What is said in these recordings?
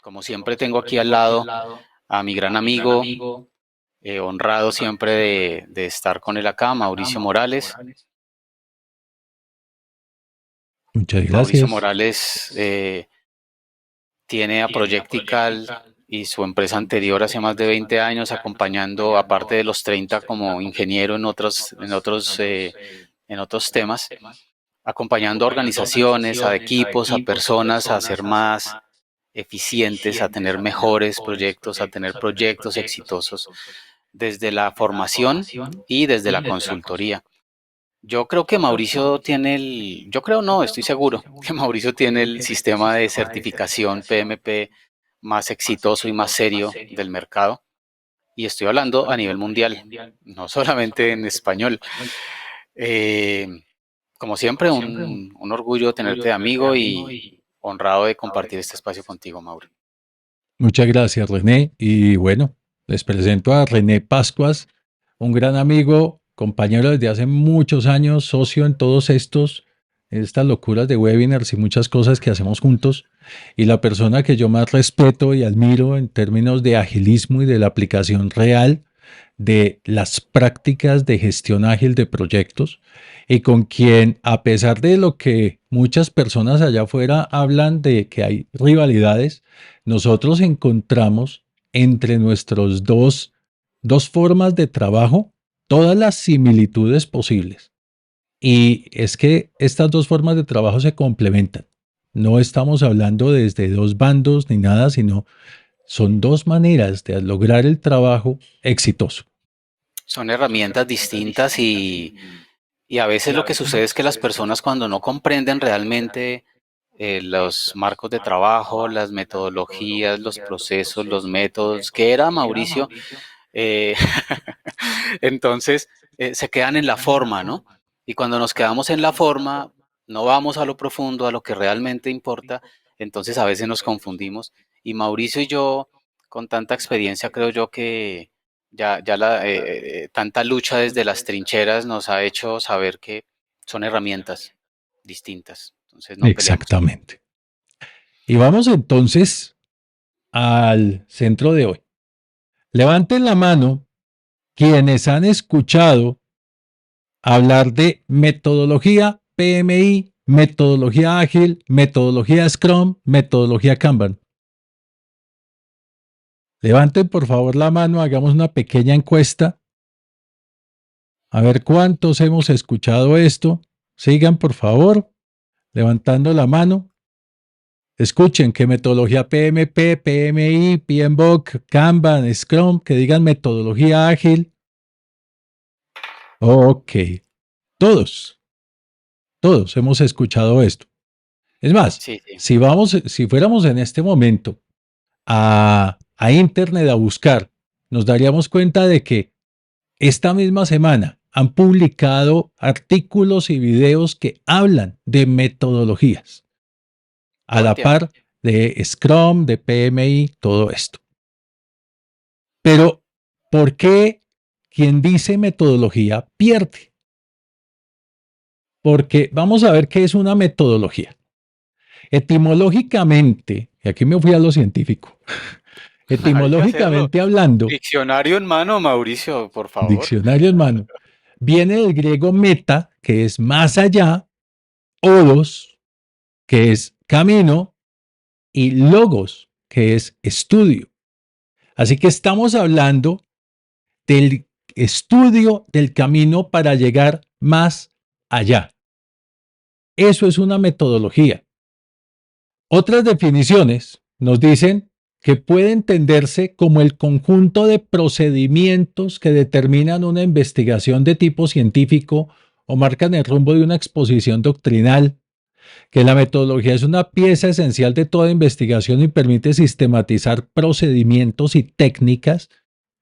Como siempre tengo aquí al lado a mi gran amigo, honrado siempre de estar con él acá, Mauricio Morales. Muchas Mauricio gracias. Morales tiene a Projectical y su empresa anterior hace más de 20 años acompañando, aparte de los 30 como ingeniero en otros temas, acompañando a organizaciones, a equipos, a personas a ser más eficientes, a tener mejores proyectos, a tener proyectos exitosos desde la formación y desde la consultoría. Yo creo que Mauricio tiene yo creo no, estoy seguro que Mauricio tiene el sistema de certificación PMP más exitoso y más serio del mercado. Y estoy hablando a nivel mundial, no solamente en español. Eh, Como siempre, un orgullo tenerte de amigo y honrado de compartir este espacio contigo, Mauro. Muchas gracias, René. Y bueno, les presento a René Pascuas, un gran amigo, compañero desde hace muchos años, socio en estas locuras de webinars y muchas cosas que hacemos juntos. Y la persona que yo más respeto y admiro en términos de agilismo y de la aplicación real de las prácticas de gestión ágil de proyectos y con quien, a pesar de lo que muchas personas allá afuera hablan de que hay rivalidades, nosotros encontramos entre nuestros dos formas de trabajo todas las similitudes posibles. Y es que estas dos formas de trabajo se complementan. No estamos hablando desde dos bandos ni nada, sino son dos maneras de lograr el trabajo exitoso. Son herramientas distintas y a veces lo que sucede es que las personas cuando no comprenden realmente los marcos de trabajo, las metodologías, los procesos, los métodos, que era Mauricio, eh, entonces se quedan en la forma, ¿no? Y cuando nos quedamos en la forma, no vamos a lo profundo, a lo que realmente importa, entonces a veces nos confundimos. Y Mauricio y yo, con tanta experiencia, creo yo que tanta lucha desde las trincheras nos ha hecho saber que son herramientas distintas. Entonces no peleamos. Exactamente. Y vamos entonces al centro de hoy. Levanten la mano quienes han escuchado hablar de metodología PMI, metodología ágil, metodología Scrum, metodología Kanban. Levanten por favor la mano, hagamos una pequeña encuesta. A ver cuántos hemos escuchado esto. Sigan por favor levantando la mano. Escuchen que metodología PMP, PMI, PMBOK, Kanban, Scrum, que digan metodología ágil. Ok, todos, todos hemos escuchado esto. Es más, Sí, sí. si fuéramos en este momento a Internet a buscar, nos daríamos cuenta de que esta misma semana han publicado artículos y videos que hablan de metodologías, a Todo el la tiempo. par de Scrum, de PMI, todo esto. Pero, ¿por qué quien dice metodología pierde? Porque vamos a ver qué es una metodología. Etimológicamente, y aquí me fui a lo científico, Hay que hacerlo. etimológicamente hablando, Diccionario en mano, Mauricio, por favor. diccionario en mano, viene del griego meta, que es más allá, odos, que es camino, y logos, que es estudio. Así que estamos hablando del estudio del camino para llegar más allá. Eso es una metodología. Otras definiciones nos dicen que puede entenderse como el conjunto de procedimientos que determinan una investigación de tipo científico o marcan el rumbo de una exposición doctrinal, que la metodología es una pieza esencial de toda investigación y permite sistematizar procedimientos y técnicas.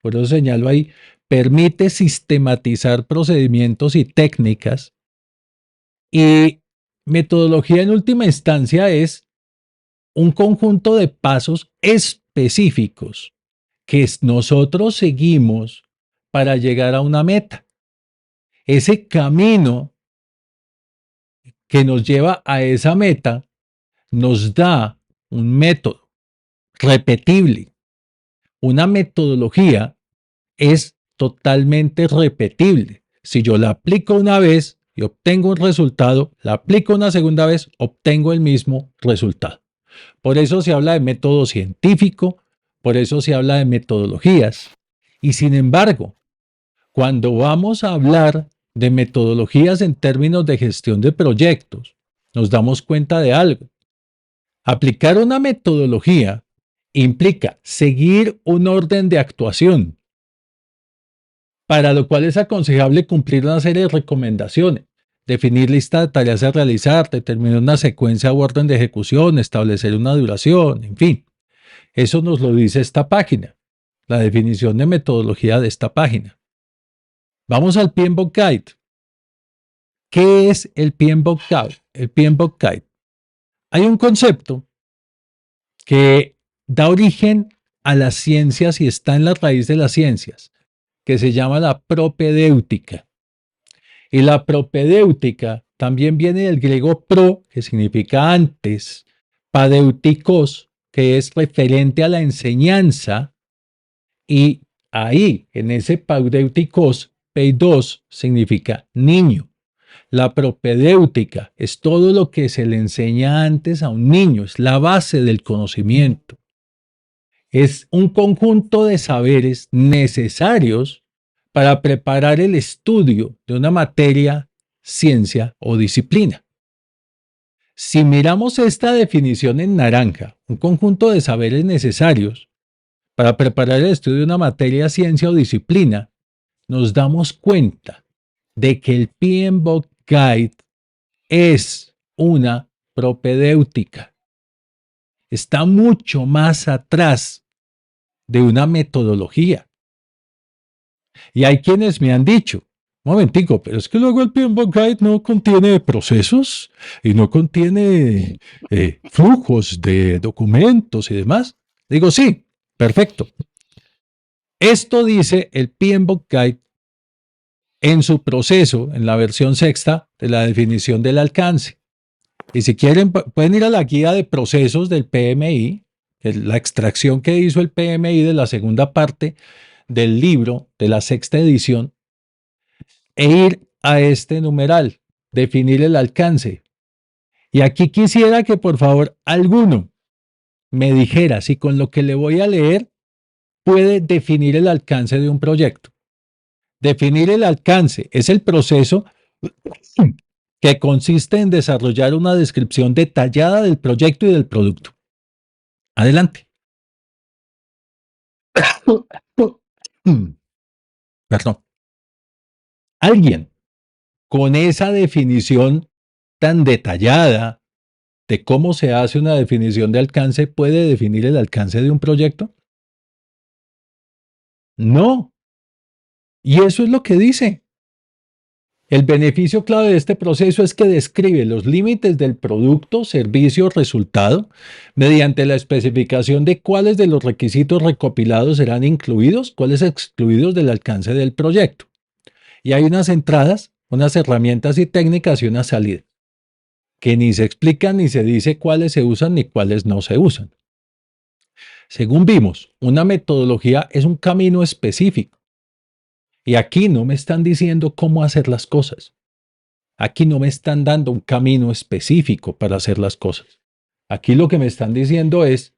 Por eso señalo ahí, permite sistematizar procedimientos y técnicas. Y metodología en última instancia es un conjunto de pasos específicos que nosotros seguimos para llegar a una meta. Ese camino que nos lleva a esa meta nos da un método. repetible. Una metodología es totalmente repetible. Si yo la aplico una vez y obtengo un resultado, la aplico una segunda vez, obtengo el mismo resultado. Por eso se habla de método científico, por eso se habla de metodologías. Y sin embargo, cuando vamos a hablar de metodologías en términos de gestión de proyectos, nos damos cuenta de algo. Aplicar una metodología implica seguir un orden de actuación, para lo cual es aconsejable cumplir una serie de recomendaciones, definir lista de tareas a realizar, determinar una secuencia u orden de ejecución, establecer una duración, en fin. Eso nos lo dice esta página, la definición de metodología de esta página. Vamos al PMBOK Guide. ¿Qué es el PMBOK Guide? El PMBOK Guide. Hay un concepto que da origen a las ciencias y está en la raíz de las ciencias, que se llama la propedéutica. Y la propedéutica también viene del griego pro, que significa antes, padeutikos, que es referente a la enseñanza, y ahí, en ese padeutikos, peidos significa niño. La propedéutica es todo lo que se le enseña antes a un niño, es la base del conocimiento. Es un conjunto de saberes necesarios para preparar el estudio de una materia, ciencia o disciplina. Si miramos esta definición en naranja, un conjunto de saberes necesarios para preparar el estudio de una materia, ciencia o disciplina, nos damos cuenta de que el PMBOK Guide es una propedéutica. Está mucho más atrás de una metodología. Y hay quienes me han dicho, un momentico, pero es que luego el PMBOK Guide no contiene procesos y no contiene flujos de documentos y demás. Digo, sí, perfecto. Esto dice el PMBOK Guide en su proceso, en la versión sexta de la definición del alcance. Y si quieren, pueden ir a la guía de procesos del PMI, la extracción que hizo el PMI de la segunda parte del libro de la sexta edición, e ir a este numeral, definir el alcance. Y aquí quisiera que por favor alguno me dijera si con lo que le voy a leer puede definir el alcance de un proyecto. Definir el alcance es el proceso que consiste en desarrollar una descripción detallada del proyecto y del producto. Adelante. Perdón. Alguien con esa definición tan detallada de cómo se hace una definición de alcance puede definir el alcance de un proyecto. No. Y eso es lo que dice. El beneficio clave de este proceso es que describe los límites del producto, servicio o resultado mediante la especificación de cuáles de los requisitos recopilados serán incluidos, cuáles excluidos del alcance del proyecto. Y hay unas entradas, unas herramientas y técnicas y una salida, que ni se explican ni se dice cuáles se usan ni cuáles no se usan. Según vimos, una metodología es un camino específico. Y aquí no me están diciendo cómo hacer las cosas. Aquí no me están dando un camino específico para hacer las cosas. Aquí lo que me están diciendo es,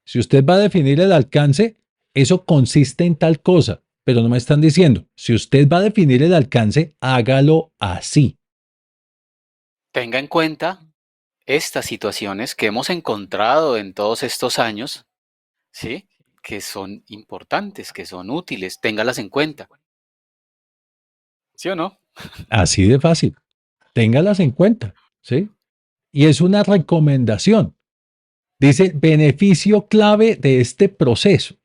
si usted va a definir el alcance, eso consiste en tal cosa, pero no me están diciendo, si usted va a definir el alcance, hágalo así. Tenga en cuenta estas situaciones que hemos encontrado en todos estos años, ¿sí? Que son importantes, que son útiles, téngalas en cuenta. ¿Sí o no? Así de fácil. Téngalas en cuenta, ¿sí? Y es una recomendación. Dice beneficio clave de este proceso.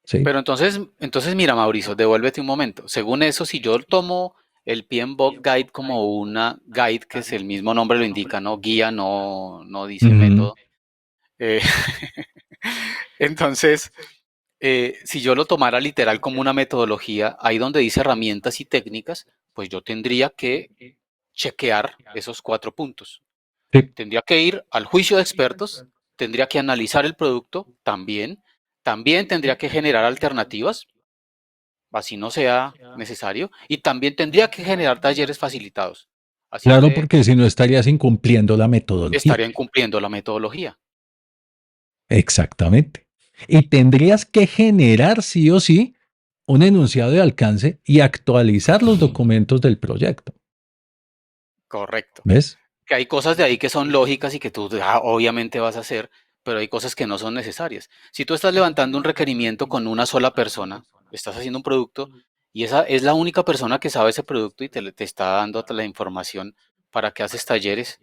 ¿Sí? Pero entonces mira, Mauricio, devuélvete un momento. Según eso, si yo tomo el PMBOK Guide como una guide, que es el mismo nombre lo indica, no guía, no dice Ujú. método. eh, entonces, si yo lo tomara literal como una metodología, ahí donde dice herramientas y técnicas, pues yo tendría que chequear esos 4 puntos. Sí. Tendría que ir al juicio de expertos, tendría que analizar el producto también tendría que generar alternativas, así no sea necesario, y también tendría que generar talleres facilitados. Así Claro, usted porque si no estarías incumpliendo la metodología. estaría incumpliendo la metodología. Exactamente. Y tendrías que generar sí o sí un enunciado de alcance y actualizar los documentos del proyecto. Correcto. ¿Ves? Que hay cosas de ahí que son lógicas y que tú obviamente vas a hacer, pero hay cosas que no son necesarias. Si tú estás levantando un requerimiento con una sola persona, estás haciendo un producto y esa es la única persona que sabe ese producto y te está dando la información para que haces talleres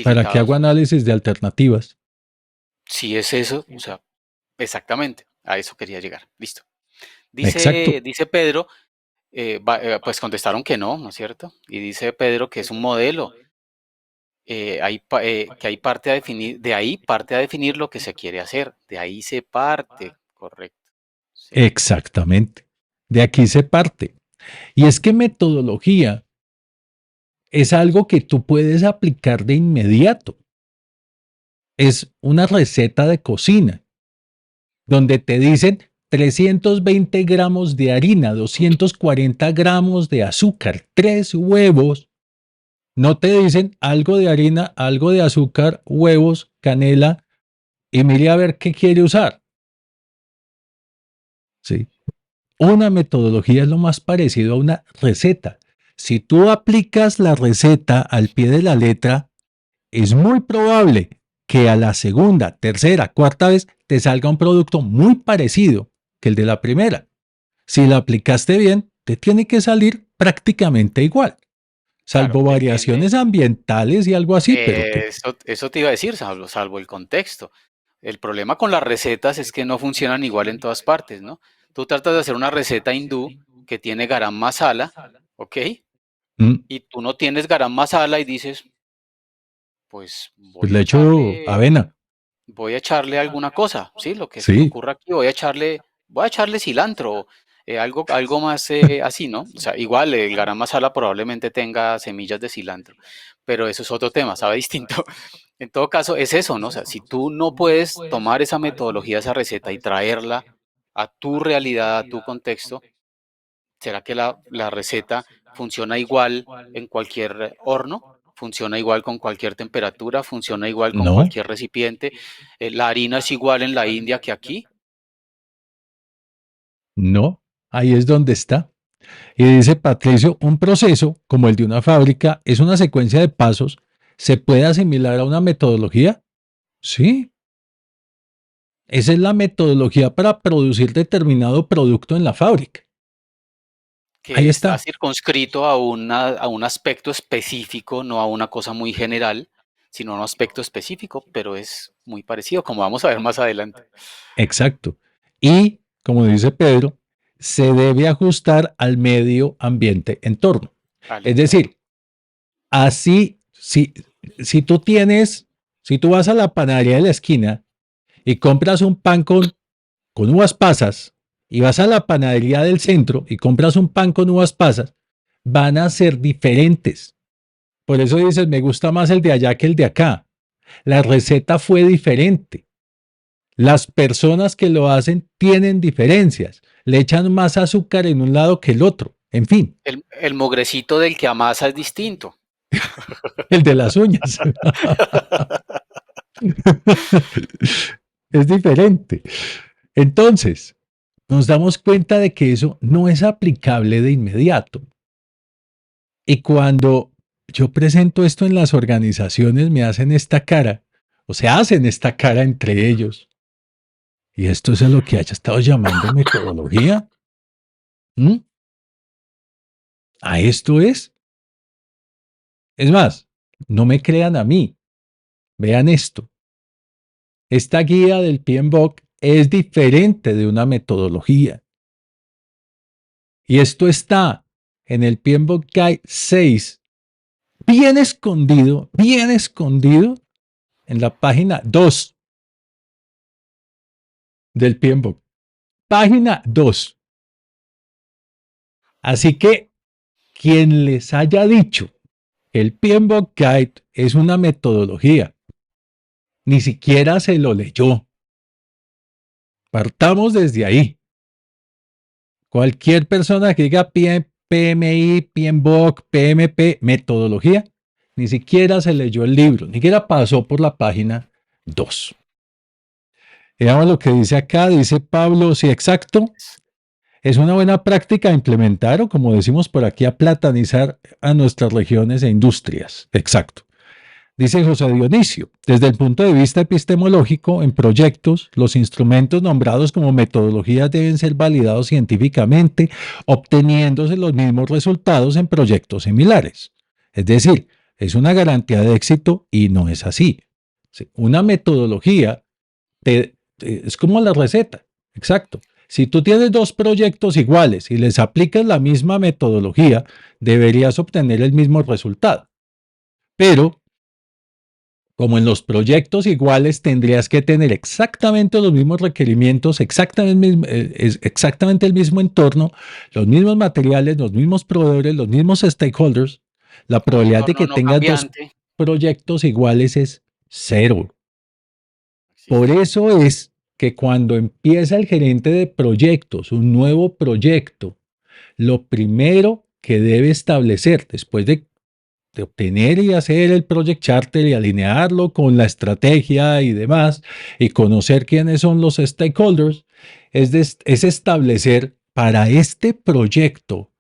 ¿Para qué hago facilitados. análisis de alternativas? Si es eso, o sea, exactamente, a eso quería llegar. Listo. Exacto. Dice Pedro, pues contestaron que no, ¿no es cierto? Y dice Pedro que es un modelo, que hay parte a definir, de ahí parte a definir lo que se quiere hacer, de ahí se parte, correcto, sí, Exactamente. De aquí se parte. Y es que metodología es algo que tú puedes aplicar de inmediato. Es una receta de cocina donde te dicen 320 gramos de harina, 240 gramos de azúcar, 3 huevos. No te dicen algo de harina, algo de azúcar, huevos, canela y mire a ver qué quiere usar. ¿Sí? Una metodología es lo más parecido a una receta. Si tú aplicas la receta al pie de la letra, es muy probable que a la segunda, tercera, cuarta vez te salga un producto muy parecido que el de la primera. Si la aplicaste bien, te tiene que salir prácticamente igual, claro, salvo depende. variaciones ambientales y algo así, pero que Eso te iba a decir, salvo el contexto. El problema con las recetas es que no funcionan igual en todas partes, ¿no? Tú tratas de hacer una receta hindú que tiene garam masala, ¿ok? mm, Y tú no tienes garam masala y dices, pues pues le echo avena. voy a echarle alguna cosa, ¿sí? Lo que se me Sí, ocurra aquí, voy a echarle cilantro, algo más así, ¿no? O sea, igual el garam masala probablemente tenga semillas de cilantro, pero eso es otro tema, sabe distinto. En todo caso, es eso, ¿no? O sea, si tú no puedes tomar esa metodología, esa receta y traerla a tu realidad, a tu contexto, ¿será que la receta funciona igual en cualquier horno? ¿Funciona igual con cualquier temperatura? ¿Funciona igual con no, cualquier recipiente? ¿La harina es igual en la India que aquí? no, ahí es donde está. Y dice Patricio, un proceso como el de una fábrica es una secuencia de pasos. ¿Se puede asimilar a una metodología? Sí, esa es la metodología para producir determinado producto en la fábrica. Ahí Que está está. circunscrito a un aspecto específico, no a una cosa muy general, sino a un aspecto específico, pero es muy parecido, como vamos a ver más adelante. Exacto. Y, como dice Pedro, se debe ajustar al medio ambiente entorno. Al Es entorno. decir, así, si tú tienes, si tú vas a la panadería de la esquina y compras un pan con uvas pasas y vas a la panadería del centro y compras un pan con uvas pasas, van a ser diferentes. Por eso dices, me gusta más el de allá que el de acá. La receta fue diferente. Las personas que lo hacen tienen diferencias. Le echan más azúcar en un lado que el otro. En fin, El mogrecito del que amasa es distinto. el de las uñas es diferente. Entonces, nos damos cuenta de que eso no es aplicable de inmediato. Y cuando yo presento esto en las organizaciones, me hacen esta cara, o se hacen esta cara entre ellos. Y esto es a lo que haya estado llamando metodología. ¿Mm? A esto es. Es más, no me crean a mí. Vean esto. Esta guía del PMBOK es diferente de una metodología. Y esto está en el PMBOK Guide 6, bien escondido en la página 2 del PMBOK. Página 2. Así que quien les haya dicho que el PMBOK Guide es una metodología, ni siquiera se lo leyó. Partamos desde ahí. Cualquier persona que diga PMI, PMBOK, PMP, metodología, ni siquiera se leyó el libro, ni siquiera pasó por la página 2. Veamos lo que dice acá, dice Pablo, sí, exacto. Es una buena práctica implementar o, como decimos por aquí, a platanizar a nuestras regiones e industrias. Exacto. Dice José Dionisio, desde el punto de vista epistemológico, en proyectos, los instrumentos nombrados como metodologías deben ser validados científicamente, obteniéndose los mismos resultados en proyectos similares. Es decir, es una garantía de éxito y no es así. Una metodología es como la receta, exacto. Si tú tienes dos proyectos iguales y les aplicas la misma metodología, deberías obtener el mismo resultado. Pero como en los proyectos iguales tendrías que tener exactamente los mismos requerimientos, exactamente el mismo entorno, los mismos materiales, los mismos proveedores, los mismos stakeholders, la Un probabilidad de entorno que no tengas dos cambiante. proyectos iguales es cero. Por Existe. eso es que cuando empieza el gerente de proyectos un nuevo proyecto, lo primero que debe establecer después de obtener y hacer el project charter y alinearlo con la estrategia y demás, y conocer quiénes son los stakeholders, es establecer para este proyecto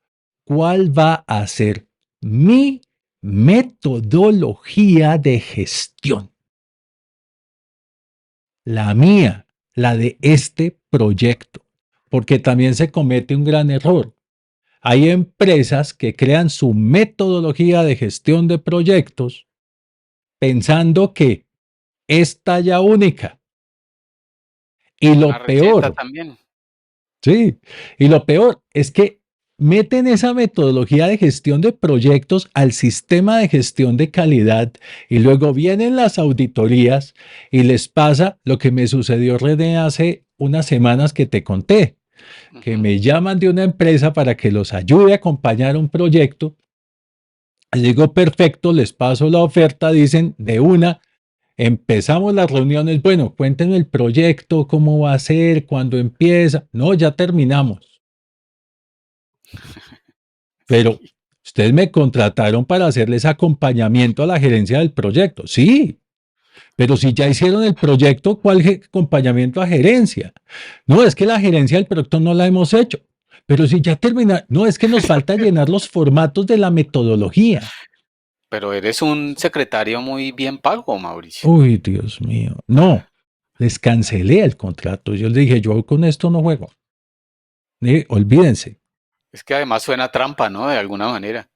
cuál va a ser mi metodología de gestión. La mía, la de este proyecto, porque también se comete un gran error. Hay empresas que crean su metodología de gestión de proyectos pensando que es talla única. Y Una lo receta peor, también. sí, y lo peor es que meten esa metodología de gestión de proyectos al sistema de gestión de calidad y luego vienen las auditorías y les pasa lo que me sucedió, René, hace unas semanas que te conté, que Ujú. me llaman de una empresa para que los ayude a acompañar un proyecto. Les digo, perfecto, les paso la oferta, dicen de una. Empezamos las reuniones, bueno, cuéntenme el proyecto, cómo va a ser, cuándo empieza. No, ya terminamos. Pero Sí. ustedes me contrataron para hacerles acompañamiento a la gerencia del proyecto. Sí, pero si ya hicieron el proyecto, ¿cuál acompañamiento a gerencia? No, es que la gerencia del proyecto no la hemos hecho. Pero si ya termina, no, es que nos falta llenar los formatos de la metodología. Pero eres un secretario muy bien pago, Mauricio. Uy, Dios mío. No, les cancelé el contrato. Yo les dije, yo con esto no juego. Olvídense, Es que además suena trampa, ¿no? De alguna manera.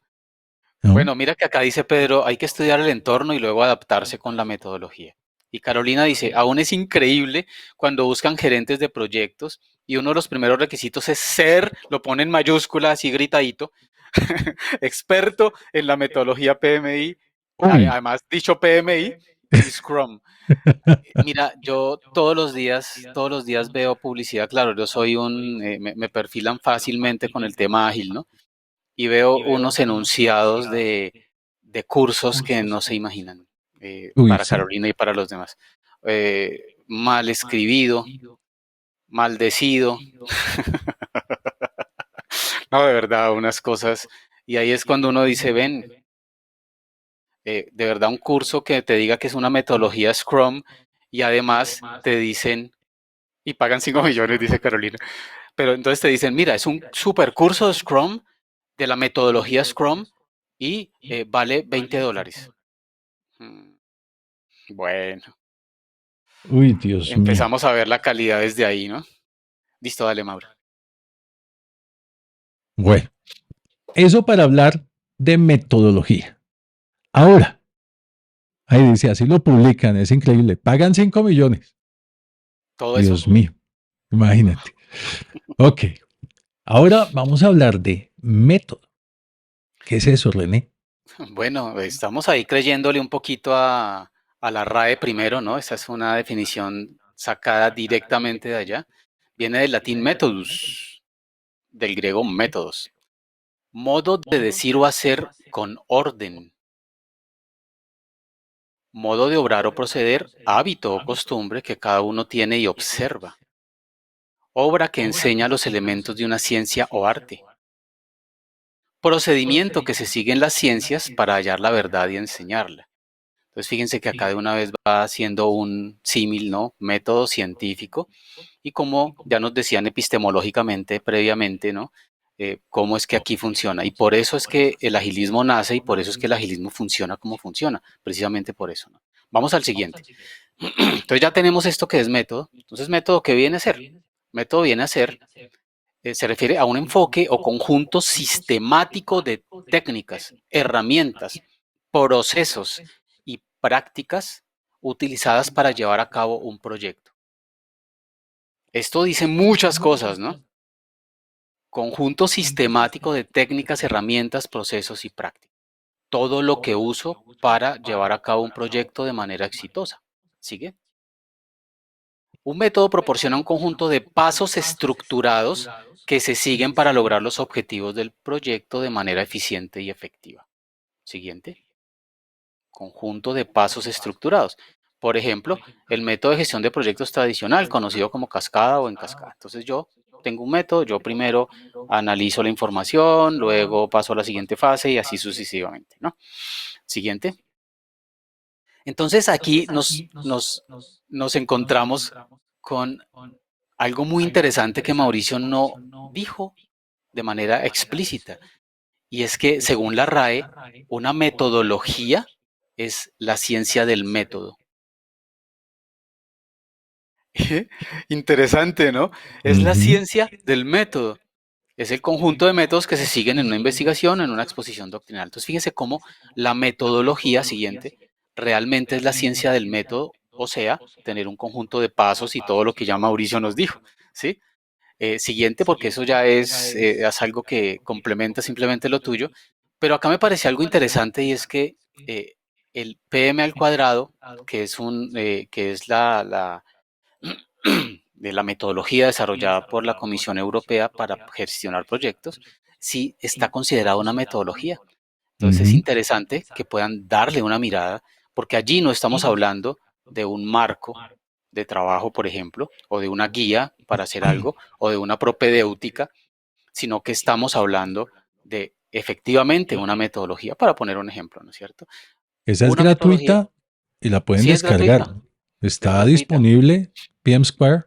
¿no? Bueno, mira que acá dice Pedro, hay que estudiar el entorno y luego adaptarse con la metodología. Y Carolina dice, aún es increíble cuando buscan gerentes de proyectos y uno de los primeros requisitos es ser, lo pone en mayúsculas así gritadito, experto en la metodología PMI, Uy. además dicho PMI y Scrum. Mira, yo todos los días veo publicidad, claro, yo soy me perfilan fácilmente con el tema ágil, ¿no? Y veo unos enunciados de cursos que no se imaginan, Uy, para sí. Carolina y para los demás. Mal escribido, maldecido, no, de verdad, unas cosas. Y ahí es cuando uno dice, ven, de verdad un curso que te diga que es una metodología Scrum y además te dicen, y pagan 5 millones, dice Carolina, pero entonces te dicen, mira, es un super curso de Scrum, de la metodología Scrum, y vale $20. Mm, Bueno, Uy, Dios mío. empezamos a ver la calidad desde ahí, ¿no? Listo, dale, Mauro. Bueno, eso para hablar de metodología. Ahora, ahí dice, así lo publican, es increíble. Pagan 5 millones. Todo eso. Dios mío, imagínate. Ok, ahora vamos a hablar de método. ¿Qué es eso, René? Bueno, estamos ahí creyéndole un poquito a la RAE primero, ¿no? Esa es una definición sacada directamente de allá. Viene del latín methodus, del griego métodos. Modo de decir o hacer con orden. modo de obrar o proceder, hábito o costumbre que cada uno tiene y observa. Obra que enseña los elementos de una ciencia o arte. Procedimiento que se sigue en las ciencias para hallar la verdad y enseñarla. Entonces fíjense que acá de una vez va haciendo un símil, ¿no? Método científico y como ya nos decían epistemológicamente previamente, ¿no? Cómo es que aquí funciona. Y por eso es que el agilismo nace y por eso es que el agilismo funciona como funciona, precisamente por eso, ¿no? Vamos al siguiente. Entonces ya tenemos esto que es método. Entonces, método, ¿qué viene a ser? Método viene a ser, se refiere a un enfoque o conjunto sistemático de técnicas, herramientas, procesos y prácticas utilizadas para llevar a cabo un proyecto. Esto dice muchas cosas, ¿no? Conjunto sistemático de técnicas, herramientas, procesos y prácticas. Todo lo que uso para llevar a cabo un proyecto de manera exitosa. ¿Sigue? Un método proporciona un conjunto de pasos estructurados que se siguen para lograr los objetivos del proyecto de manera eficiente y efectiva. Siguiente. Conjunto de pasos estructurados. Por ejemplo, el método de gestión de proyectos tradicional, conocido como cascada o en cascada. Entonces yo tengo un método, yo primero analizo la información, luego paso a la siguiente fase y así sucesivamente, ¿no? Siguiente. Entonces aquí nos encontramos con algo muy interesante que Mauricio no dijo de manera explícita, y es que según la RAE, una metodología es la ciencia del método. Interesante, ¿no? Es la Ujú. ciencia del método. Es el conjunto de métodos que se siguen en una investigación, en una exposición doctrinal. Entonces, fíjense cómo la metodología siguiente realmente es la ciencia del método, o sea, tener un conjunto de pasos y todo lo que ya Mauricio nos dijo, ¿sí? Siguiente, porque eso ya es algo que complementa simplemente lo tuyo, pero acá me parece algo interesante y es que eh, el PM al cuadrado, que es de la metodología desarrollada por la Comisión Europea para gestionar proyectos, sí está considerada una metodología. Entonces es Ujú. interesante que puedan darle una mirada, porque allí no estamos hablando de un marco de trabajo, por ejemplo, o de una guía para hacer algo, o de una propedéutica, sino que estamos hablando de efectivamente una metodología, para poner un ejemplo, ¿no es cierto? Esa es Una metodología, gratuita y la pueden sí descargar. es Está gratuita. disponible PM Square.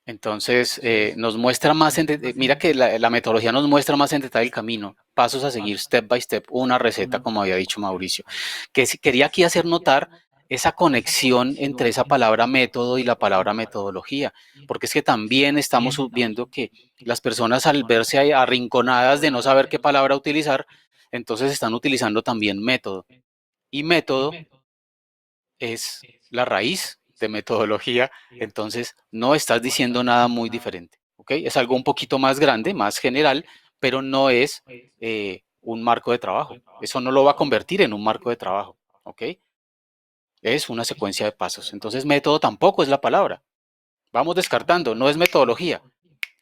Entonces, nos muestra más, mira que la metodología nos muestra más en detalle el camino, pasos a seguir, step by step, una receta, como había dicho Mauricio. Que quería aquí hacer notar esa conexión entre esa palabra método y la palabra metodología, porque es que también estamos viendo que las personas al verse ahí arrinconadas de no saber qué palabra utilizar, entonces están utilizando también método. Y método es la raíz de metodología, entonces no estás diciendo nada muy diferente, ¿ok? Es algo un poquito más grande, más general, pero no es un marco de trabajo. Eso no lo va a convertir en un marco de trabajo, ¿ok? Es una secuencia de pasos. Entonces método tampoco es la palabra. Vamos descartando, no es metodología,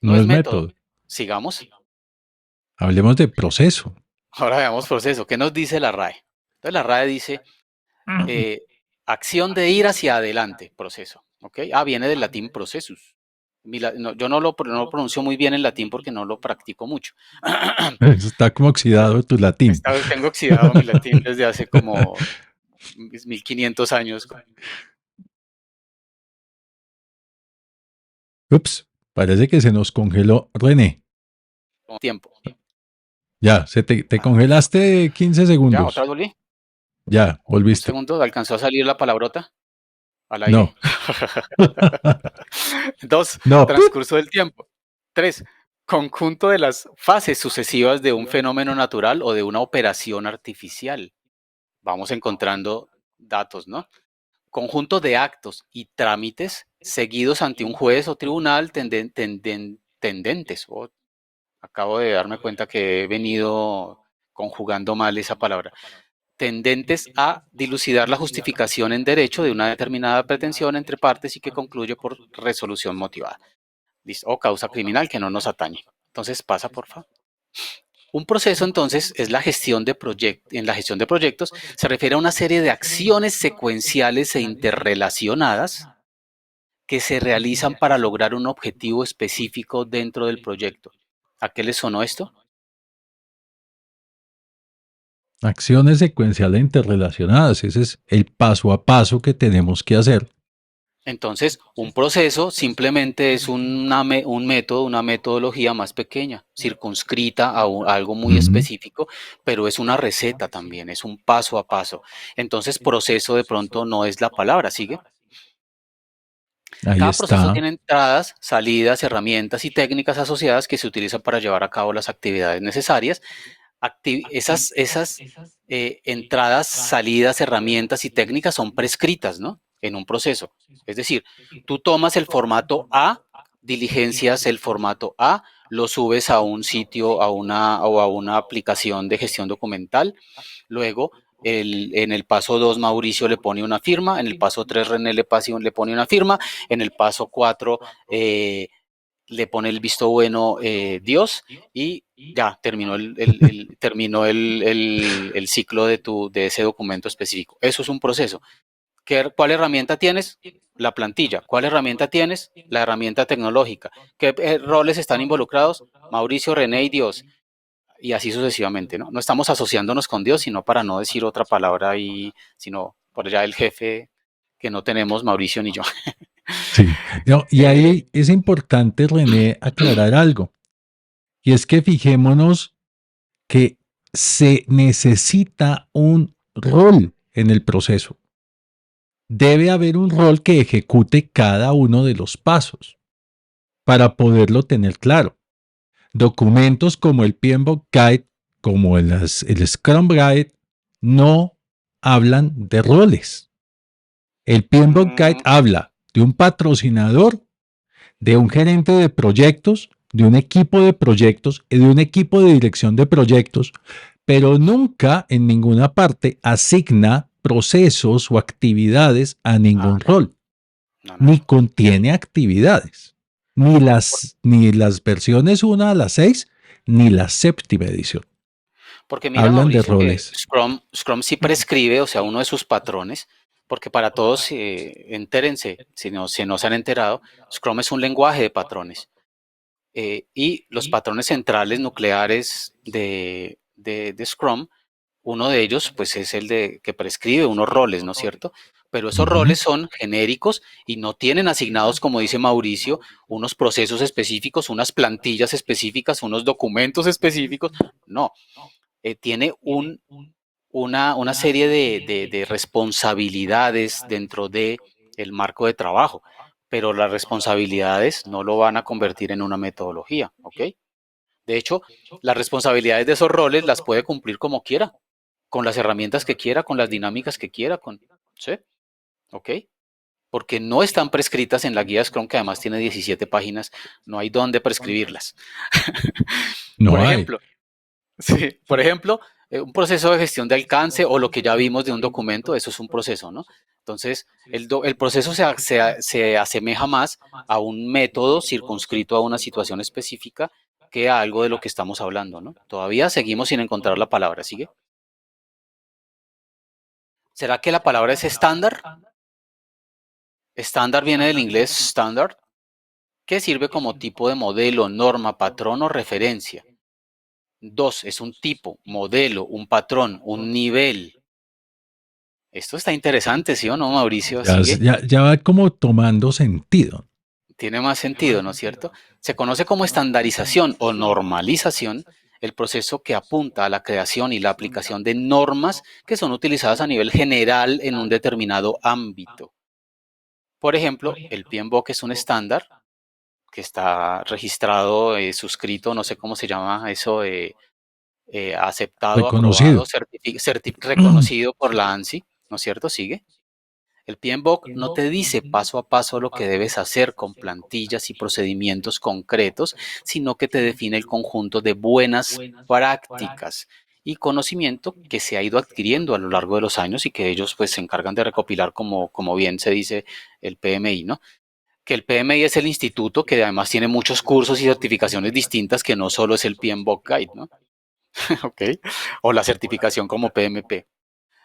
no No es es método. método. Sigamos. Hablemos de proceso. Ahora veamos proceso. ¿Qué nos dice la RAE? Entonces la RAE dice eh, acción de ir hacia adelante, proceso. ¿Ok? Ah, viene del latín processus. Yo no lo pronuncio muy bien en latín porque no lo practico mucho. Está como oxidado tu latín. Tengo oxidado mi latín desde hace como 1500 años. Ups, parece que se nos congeló René. Con tiempo. Ya, te congelaste 15 ¿Ya? ¿Otra segundos. vez volví? Ya, Un volviste. segundo, ¿alcanzó a salir la palabrota al No. aire? Dos, No. ¡Pip! transcurso del tiempo. Tres, conjunto de las fases sucesivas de un fenómeno natural o de una operación artificial. Vamos encontrando datos, ¿no? Conjunto de actos y trámites seguidos ante un juez o tribunal tendentes. Oh, acabo de darme cuenta que he venido conjugando mal esa palabra. Tendentes a dilucidar la justificación en derecho de una determinada pretensión entre partes y que concluye por resolución motivada. ¿Listo? O causa criminal que no nos atañe. Entonces pasa, por favor. Un proceso, entonces, es la gestión de proyectos. En la gestión de proyectos se refiere a una serie de acciones secuenciales e interrelacionadas que se realizan para lograr un objetivo específico dentro del proyecto. ¿A qué le sonó esto? Acciones secuenciales interrelacionadas. Ese es el paso a paso que tenemos que hacer. Entonces, un proceso simplemente es un método, una metodología más pequeña, circunscrita a algo muy Ujú. específico, pero es una receta también, es un paso a paso. Entonces, proceso de pronto no es la palabra, ¿sigue? Ahí Cada proceso está. tiene entradas, salidas, herramientas y técnicas asociadas que se utilizan para llevar a cabo las actividades necesarias. Esas entradas, salidas, herramientas y técnicas son prescritas, ¿no? En un proceso. Es decir, tú tomas el formato A, diligencias el formato A, lo subes a un sitio o a una aplicación de gestión documental. Luego, en el paso 2 Mauricio le pone una firma, en el paso 3 René le pone una firma, en el paso 4 le pone el visto bueno Dios y ya terminó terminó el ciclo de ese documento específico. Eso es un proceso. ¿Cuál herramienta tienes? La plantilla. ¿Cuál herramienta tienes? La herramienta tecnológica. ¿Qué roles están involucrados? Mauricio, René y Dios. Y así sucesivamente, ¿no? No estamos asociándonos con Dios, sino para no decir otra palabra y, sino por allá el jefe que no tenemos, Mauricio ni yo. Sí. No, y Eh, ahí es importante, René, aclarar algo. Y es que fijémonos que se necesita un rol en el proceso. Debe haber un rol que ejecute cada uno de los pasos para poderlo tener claro. Documentos como el PMBOK Guide, como el Scrum Guide, no hablan de roles. El PMBOK Guide mm, habla de un patrocinador, de un gerente de proyectos, de un equipo de proyectos y de un equipo de dirección de proyectos, pero nunca en ninguna parte asigna procesos o actividades a ah, ningún no, rol, no, no, ni no. contiene actividades, ni las versiones 1 a las 6, ni la séptima edición. Porque mira, Hablan de Mauricio, que roles. Scrum sí prescribe, o sea, uno de sus patrones, porque para todos, entérense, si no se han enterado, Scrum es un lenguaje de patrones. Y los patrones centrales nucleares de Scrum, uno de ellos, pues, es el de que prescribe unos roles, ¿no es cierto? Pero esos Ujú. roles son genéricos y no tienen asignados, como dice Mauricio, unos procesos específicos, unas plantillas específicas, unos documentos específicos. No, tiene una serie de responsabilidades dentro de el marco de trabajo, pero las responsabilidades no lo van a convertir en una metodología, ¿ok? De hecho, las responsabilidades de esos roles las puede cumplir como quiera, con las herramientas que quiera, con las dinámicas que quiera, ¿sí? ¿Ok? Porque no están prescritas en la guía Scrum, que además tiene 17 páginas, no hay dónde prescribirlas. Por No hay. ejemplo, sí, por ejemplo, un proceso de gestión de alcance o lo que ya vimos de un documento, eso es un proceso, ¿no? Entonces, el proceso se asemeja más a un método circunscrito a una situación específica que a algo de lo que estamos hablando, ¿no? Todavía seguimos sin encontrar la palabra, ¿sigue? ¿Será que la palabra es estándar? Estándar viene del inglés standard, que sirve como tipo de modelo, norma, patrón o referencia. Dos, es un tipo, modelo, un patrón, un nivel. Esto está interesante, ¿sí o no, Mauricio? ¿Sigue? Ya va como tomando sentido. Tiene más sentido, ¿no es cierto? Se conoce como estandarización o normalización el proceso que apunta a la creación y la aplicación de normas que son utilizadas a nivel general en un determinado ámbito. Por ejemplo, el PMBOK es un estándar que está registrado, suscrito, no sé cómo se llama eso, aceptado, aprobado, Reconocido. reconocido por la ANSI, ¿no es cierto? Sigue. El PMBOK no te dice paso a paso lo que debes hacer con plantillas y procedimientos concretos, sino que te define el conjunto de buenas prácticas y conocimiento que se ha ido adquiriendo a lo largo de los años y que ellos pues se encargan de recopilar como bien se dice el PMI, ¿no? Que el PMI es el instituto que además tiene muchos cursos y certificaciones distintas que no solo es el PMBOK Guide, ¿no? ¿ok? O la certificación como PMP.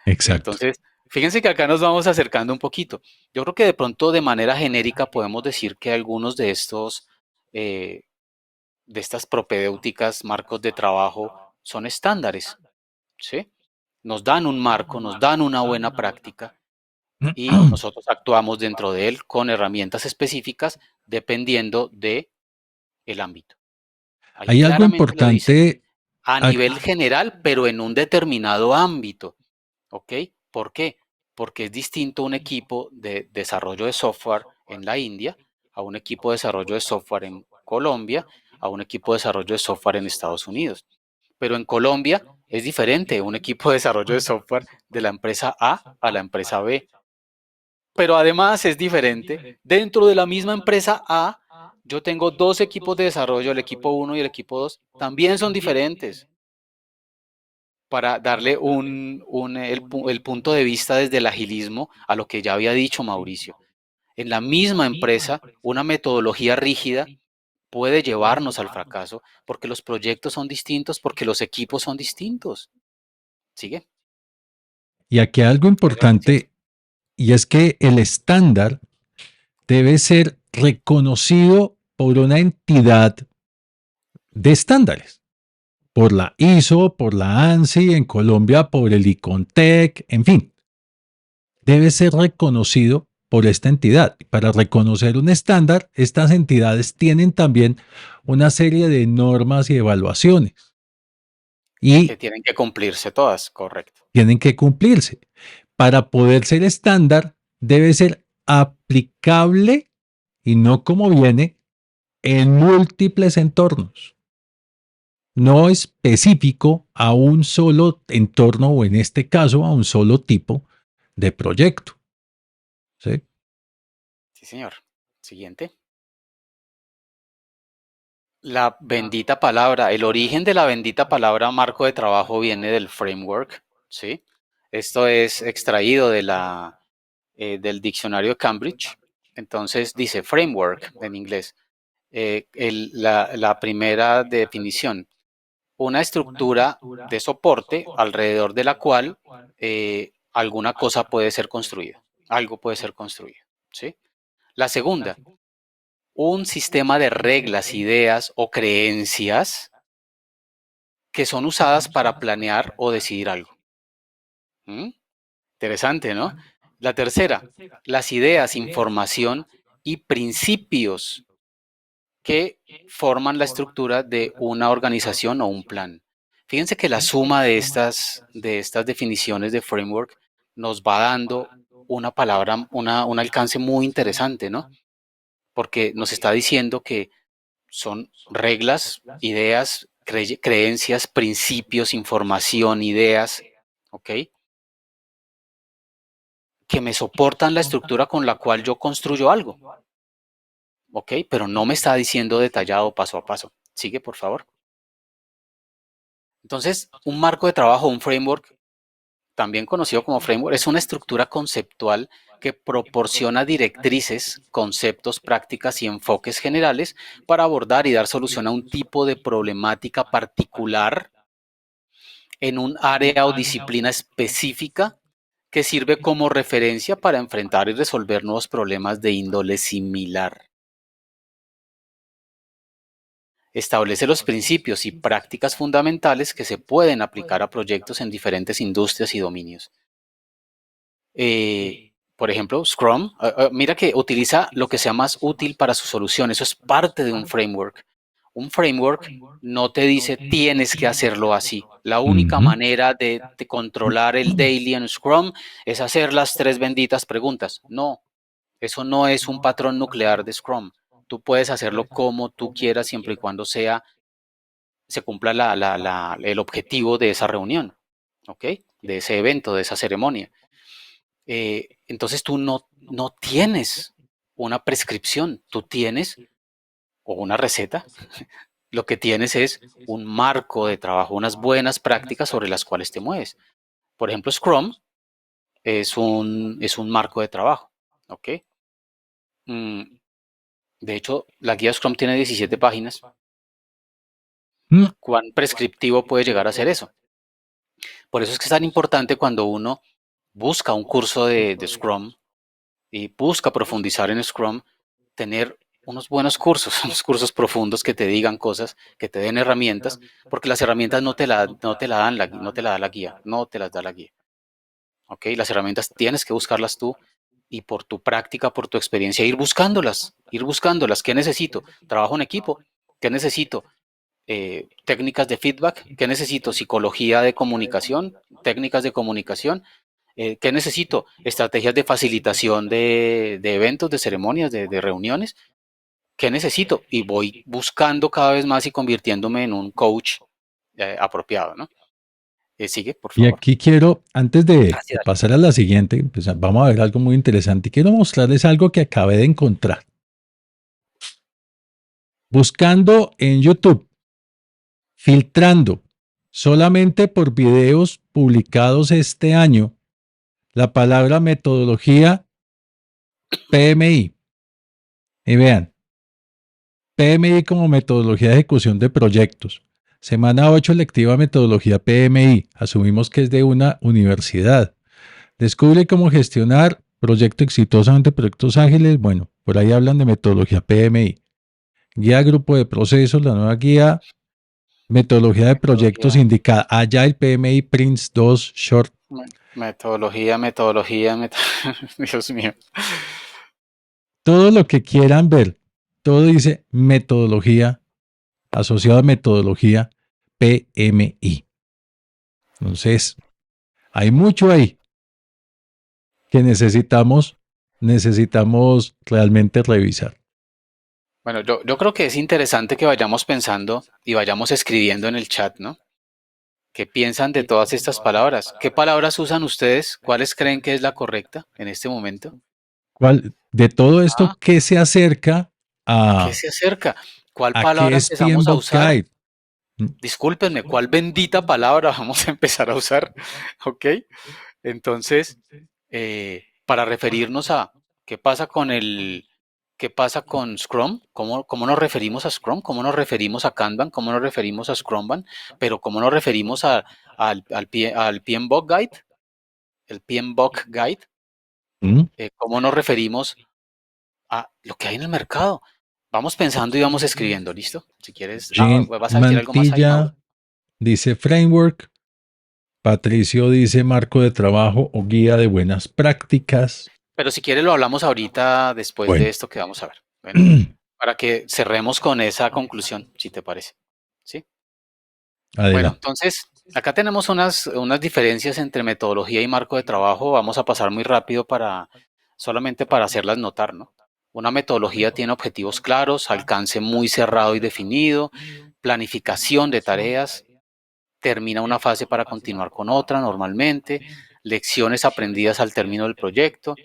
Exacto. Entonces, fíjense que acá nos vamos acercando un poquito. Yo creo que de pronto de manera genérica podemos decir que algunos de estos, eh, de estas propedéuticas, marcos de trabajo, son estándares, ¿sí? Nos dan un marco, nos dan una buena práctica y nosotros actuamos dentro de él con herramientas específicas dependiendo de el ámbito. Ahí Hay algo claramente lo dice, importante. a nivel general, pero en un determinado ámbito. ¿Ok? ¿Por qué? Porque es distinto un equipo de desarrollo de software en la India a un equipo de desarrollo de software en Colombia, a un equipo de desarrollo de software en Estados Unidos. Pero en Colombia es diferente un equipo de desarrollo de software de la empresa A la empresa B. Pero además es diferente. Dentro de la misma empresa A, yo tengo dos equipos de desarrollo, el equipo uno y el equipo 2. También son diferentes para darle el punto de vista desde el agilismo a lo que ya había dicho Mauricio. En la misma empresa, una metodología rígida puede llevarnos al fracaso porque los proyectos son distintos, porque los equipos son distintos. ¿Sigue? Y aquí hay algo Tres referencias. importante, y es que el estándar debe ser reconocido por una entidad de estándares, por la ISO, por la ANSI, en Colombia por el ICONTEC, en fin, debe ser reconocido por esta entidad. Para reconocer un estándar, estas entidades tienen también una serie de normas y evaluaciones Que y tienen que cumplirse todas, correcto. tienen que cumplirse. Para poder ser estándar, debe ser aplicable y no como viene en múltiples entornos, no específico a un solo entorno o en este caso a un solo tipo de proyecto. ¿Sí? Sí, señor. Siguiente. La bendita palabra, el origen de la bendita palabra marco de trabajo viene del framework, ¿sí? Esto es extraído del diccionario de Cambridge. Entonces dice framework en inglés. La primera definición, una estructura de soporte alrededor de la cual alguna cosa puede ser construida, algo puede ser construido, ¿sí? La segunda, un sistema de reglas, ideas o creencias que son usadas para planear o decidir algo. ¿Mm? Interesante, ¿no? La tercera, las ideas, información y principios que forman la estructura de una organización o un plan. Fíjense que la suma de estas definiciones de framework nos va dando una palabra, un alcance muy interesante, ¿no? Porque nos está diciendo que son reglas, ideas, creencias, principios, información, ideas, ¿ok? Que me soportan la estructura con la cual yo construyo algo, ¿ok? Pero no me está diciendo detallado paso a paso. Sigue, por favor. Entonces, un marco de trabajo, un framework, también conocido como framework, es una estructura conceptual que proporciona directrices, conceptos, prácticas y enfoques generales para abordar y dar solución a un tipo de problemática particular en un área o disciplina específica que sirve como referencia para enfrentar y resolver nuevos problemas de índole similar. Establece los principios y prácticas fundamentales que se pueden aplicar a proyectos en diferentes industrias y dominios. Por ejemplo, Scrum, mira que utiliza lo que sea más útil para su solución. Eso es parte de un framework. Un framework no te dice tienes que hacerlo así. La única Ujú. manera de controlar el daily en Scrum es hacer las tres benditas preguntas. No, eso no es un patrón nuclear de Scrum. Tú puedes hacerlo como tú quieras siempre y cuando se cumpla el objetivo de esa reunión, ¿ok? De ese evento, de esa ceremonia. Entonces tú no tienes una prescripción, tú tienes o una receta, lo que tienes es un marco de trabajo, unas buenas prácticas sobre las cuales te mueves. Por ejemplo, Scrum es un marco de trabajo, ¿ok? Mm, de hecho, la guía Scrum tiene 17 páginas Mm. ¿Cuán prescriptivo puede llegar a ser eso? Por eso es que es tan importante cuando uno busca un curso de Scrum y busca profundizar en Scrum, tener unos buenos cursos, unos cursos profundos que te digan cosas, que te den herramientas, porque las herramientas no te la da la guía, no te las da la guía. ¿Ok? Las herramientas tienes que buscarlas tú y por tu práctica, por tu experiencia, ir buscándolas, ir buscándolas. ¿Qué necesito? Trabajo en equipo. ¿Qué necesito? Técnicas de feedback. ¿Qué necesito? Psicología de comunicación, técnicas de comunicación. ¿Qué necesito? Estrategias de facilitación de eventos, de ceremonias, de reuniones. ¿Qué necesito? Y voy buscando cada vez más y convirtiéndome en un coach apropiado, ¿no? Sigue, por Y favor. aquí quiero, antes de Gracias. pasar a la siguiente, pues vamos a ver algo muy interesante. Quiero mostrarles algo que acabé de encontrar. Buscando en YouTube, filtrando solamente por videos publicados este año, la palabra metodología PMI. Y vean, PMI como metodología de ejecución de proyectos. Semana 8 lectiva metodología PMI. Asumimos que es de una universidad. Descubre cómo gestionar proyecto exitosamente, proyectos ágiles. Bueno, por ahí hablan de metodología PMI. Guía grupo de procesos, la nueva guía, metodología de proyectos Metodología, indicada. Agile PMI Prince 2 Short. metodología. Dios mío. Todo lo que quieran ver, todo dice metodología, asociado a metodología PMI. Entonces, hay mucho ahí que necesitamos realmente revisar. Bueno, yo creo que es interesante que vayamos pensando y vayamos escribiendo en el chat, ¿no? ¿Qué piensan de todas estas palabras? ¿Qué palabras usan ustedes? ¿Cuáles creen que es la correcta en este momento? ¿Cuál, de todo esto, Ah, qué se acerca ¿qué a, se acerca? ¿Cuál a qué palabra es empezamos a PMBOK usar? Guide? Mm. Discúlpenme, ¿cuál bendita palabra vamos a empezar a usar? ¿Ok? Entonces, para referirnos a qué pasa con qué pasa con Scrum, cómo nos referimos a Scrum, cómo nos referimos a Kanban, cómo nos referimos a Scrumban, pero cómo nos referimos al PMBOK Guide, el PMBOK Guide, Mm. cómo nos referimos a lo que hay en el mercado. Vamos pensando y vamos escribiendo, ¿listo? Si quieres, Jean ¿vas a decir algo más ahí, Mauro? Mantilla dice framework. Patricio dice marco de trabajo o guía de buenas prácticas. Pero si quieres lo hablamos ahorita después de Bueno, esto que vamos a ver. Bueno, para que cerremos con esa conclusión, si te parece. ¿Sí? Bueno, adelante. entonces, acá tenemos unas diferencias entre metodología y marco de trabajo. Vamos a pasar muy rápido solamente para hacerlas notar, ¿no? Una metodología tiene objetivos claros, alcance muy cerrado y definido, planificación de tareas, termina una fase para continuar con otra normalmente, lecciones aprendidas al término del proyecto,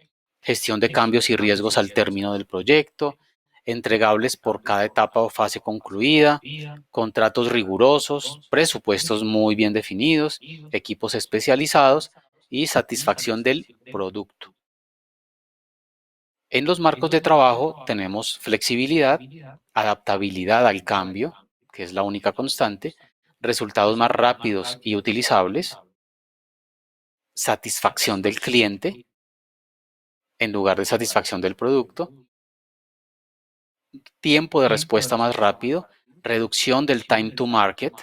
gestión de cambios y riesgos al término del proyecto, entregables por cada etapa o fase concluida, contratos rigurosos, presupuestos muy bien definidos, equipos especializados y satisfacción del producto. En los marcos de trabajo tenemos flexibilidad, adaptabilidad al cambio, que es la única constante, resultados más rápidos y utilizables, satisfacción del cliente en lugar de satisfacción del producto, tiempo de respuesta más rápido, reducción del time to market,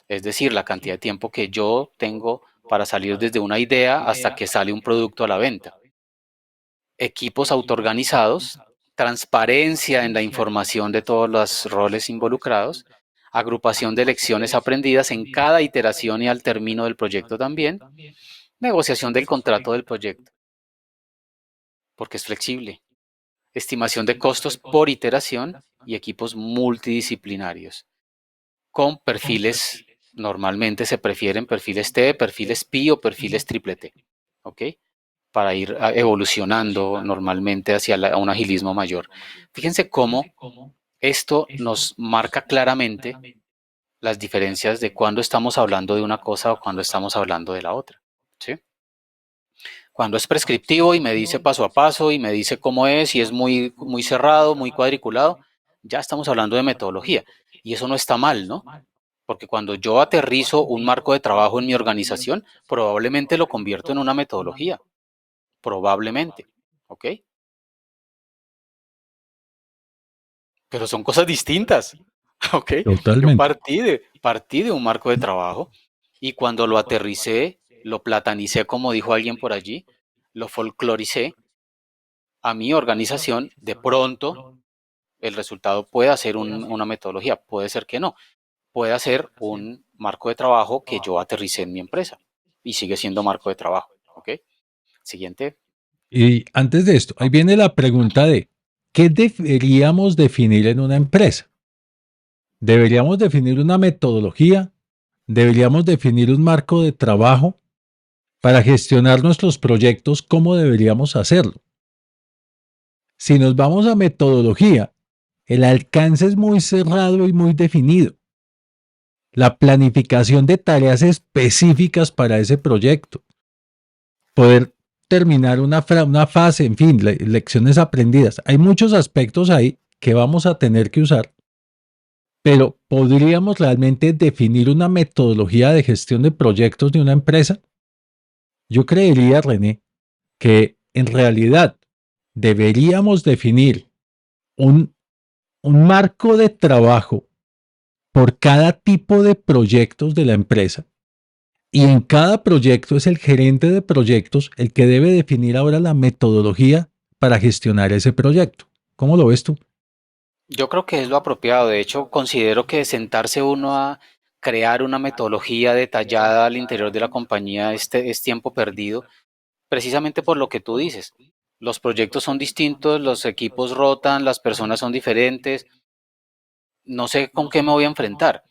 es decir, la cantidad de tiempo que yo tengo para salir desde una idea hasta que sale un producto a la venta, equipos autoorganizados, transparencia en la información de todos los roles involucrados, agrupación de lecciones aprendidas en cada iteración y al término del proyecto también, negociación del contrato del proyecto, porque es flexible, estimación de costos por iteración y equipos multidisciplinarios, con perfiles, normalmente se prefieren perfiles T, perfiles Pi o perfiles triple T, ¿ok? Para ir evolucionando normalmente hacia un agilismo mayor. Fíjense cómo esto nos marca claramente las diferencias de cuando estamos hablando de una cosa o cuando estamos hablando de la otra. ¿Sí? Cuando es prescriptivo y me dice paso a paso y me dice cómo es y es muy cerrado, muy cuadriculado, ya estamos hablando de metodología. Y eso no está mal, ¿no? Porque cuando yo aterrizo un marco de trabajo en mi organización, probablemente lo convierto en una metodología, probablemente, ¿ok? Pero son cosas distintas, ¿ok? Yo Totalmente. partí de un marco de trabajo y cuando lo aterricé, lo platanicé, como dijo alguien por allí, lo folcloricé a mi organización, de pronto el resultado puede ser una metodología, puede ser que no, puede ser un marco de trabajo que yo aterricé en mi empresa y sigue siendo marco de trabajo, ¿ok? Siguiente. Y antes de esto, ahí viene la pregunta de, ¿qué deberíamos definir en una empresa? ¿Deberíamos definir una metodología? ¿Deberíamos definir un marco de trabajo para gestionar nuestros proyectos? ¿Cómo deberíamos hacerlo? Si nos vamos a metodología, el alcance es muy cerrado y muy definido. La planificación de tareas específicas para ese proyecto, poder terminar una fase, en fin, lecciones aprendidas. Hay muchos aspectos ahí que vamos a tener que usar, pero ¿podríamos realmente definir una metodología de gestión de proyectos de una empresa? Yo creería, René, que en realidad deberíamos definir un, un marco de trabajo por cada tipo de proyectos de la empresa. Y en cada proyecto es el gerente de proyectos el que debe definir ahora la metodología para gestionar ese proyecto. ¿Cómo lo ves tú? Yo creo que es lo apropiado. De hecho, considero que sentarse uno a crear una metodología detallada al interior de la compañía es tiempo perdido, precisamente por lo que tú dices. Los proyectos son distintos, los equipos rotan, las personas son diferentes, no sé con qué me voy a enfrentar.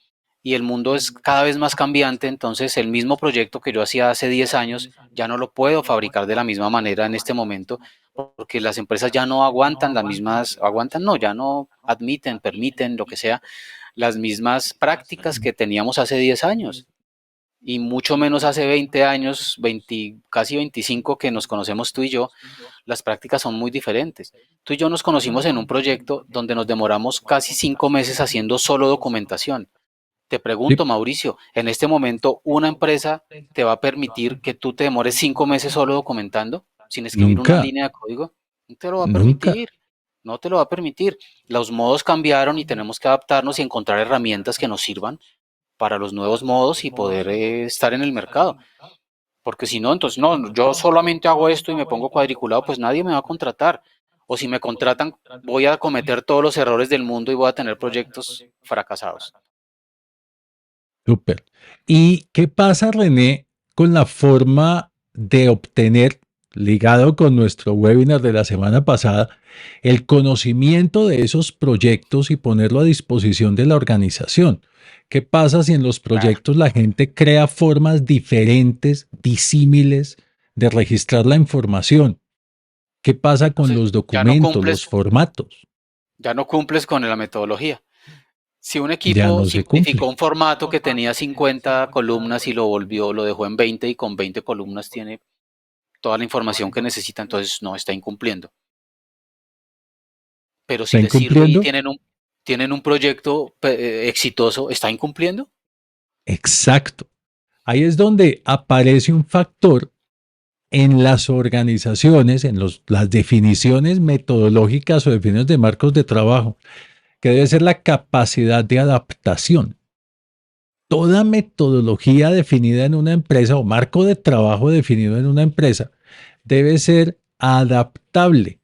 Y el mundo es cada vez más cambiante, entonces el mismo proyecto que yo hacía hace 10 años ya no lo puedo fabricar de la misma manera en este momento, porque las empresas ya no aguantan las mismas, aguantan, no, ya no admiten, permiten, lo que sea, las mismas prácticas que teníamos hace 10 años y mucho menos hace 20 años, 20, casi 25 que nos conocemos tú y yo, las prácticas son muy diferentes. Tú y yo nos conocimos en un proyecto donde nos demoramos casi 5 meses haciendo solo documentación. Te Sí, pregunto, Mauricio, en este momento, ¿una empresa te va a permitir que tú te demores 5 meses solo documentando, sin escribir una nunca, línea de código? No te lo va a nunca. permitir, no te lo va a permitir. Los modos cambiaron y tenemos que adaptarnos y encontrar herramientas que nos sirvan para los nuevos modos y poder estar en el mercado. Porque si no, entonces no, yo solamente hago esto y me pongo cuadriculado, pues nadie me va a contratar. O si me contratan, voy a cometer todos los errores del mundo y voy a tener proyectos fracasados. Súper. ¿Y qué pasa, René, con la forma de obtener, ligado con nuestro webinar de la semana pasada, el conocimiento de esos proyectos y ponerlo a disposición de la organización? ¿Qué pasa si en los Claro. proyectos la gente crea formas diferentes, disímiles de registrar la información? ¿Qué pasa con Entonces, los documentos, los formatos? ya no cumples con la metodología. Si un Ya equipo no se simplificó cumple. un formato que tenía 50 columnas y lo dejó en 20 y con 20 columnas tiene toda la información que necesita, entonces no está incumpliendo. Pero si ¿Está les sirve y incumpliendo? tienen un proyecto exitoso, ¿está incumpliendo? Exacto. Ahí es donde aparece un factor en las organizaciones, en las definiciones metodológicas o definiciones de marcos de trabajo, que debe ser la capacidad de adaptación. Toda metodología definida en una empresa o marco de trabajo definido en una empresa debe ser adaptable.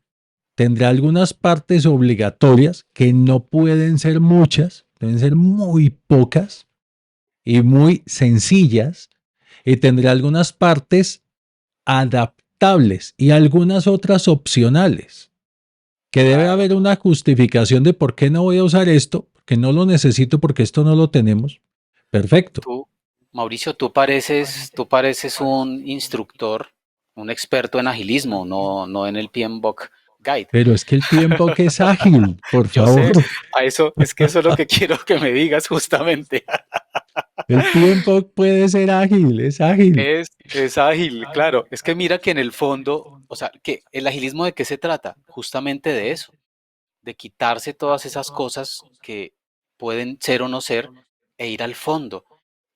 Tendrá algunas partes obligatorias que no pueden ser muchas, deben ser muy pocas y muy sencillas, y tendrá algunas partes adaptables y algunas otras opcionales, que debe Claro. haber una justificación de por qué no voy a usar esto, porque no lo necesito, porque esto no lo tenemos. Perfecto. Tú, Mauricio, tú pareces un instructor, un experto en agilismo, no en el PMBOK Guide. Pero es que el tiempo que es ágil, por Yo sé, favor. es que eso es lo que quiero que me digas justamente. El tiempo puede ser ágil, es ágil. Es ágil, claro. Es que mira que en el fondo, o sea, que el agilismo de qué se trata, justamente de eso, de quitarse todas esas cosas que pueden ser o no ser e ir al fondo.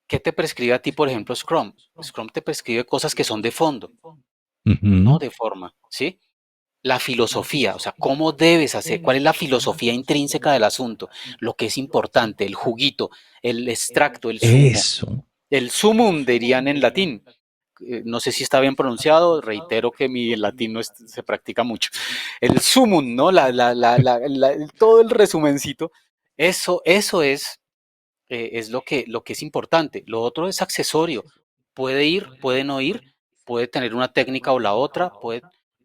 ¿Qué te prescribe a ti, por ejemplo, Scrum? Scrum te prescribe cosas que son de fondo, no Ujú. de forma, ¿sí? La filosofía, o sea, cómo debes hacer, cuál es la filosofía intrínseca del asunto, lo que es importante, el juguito, el extracto, Eso. el sumum, dirían en latín. No sé si está bien pronunciado, reitero que mi latín no se practica mucho. El sumum, ¿no? Todo el resumencito, eso es lo que es importante. Lo otro es accesorio. Puede ir, puede no ir, puede tener una técnica o la otra.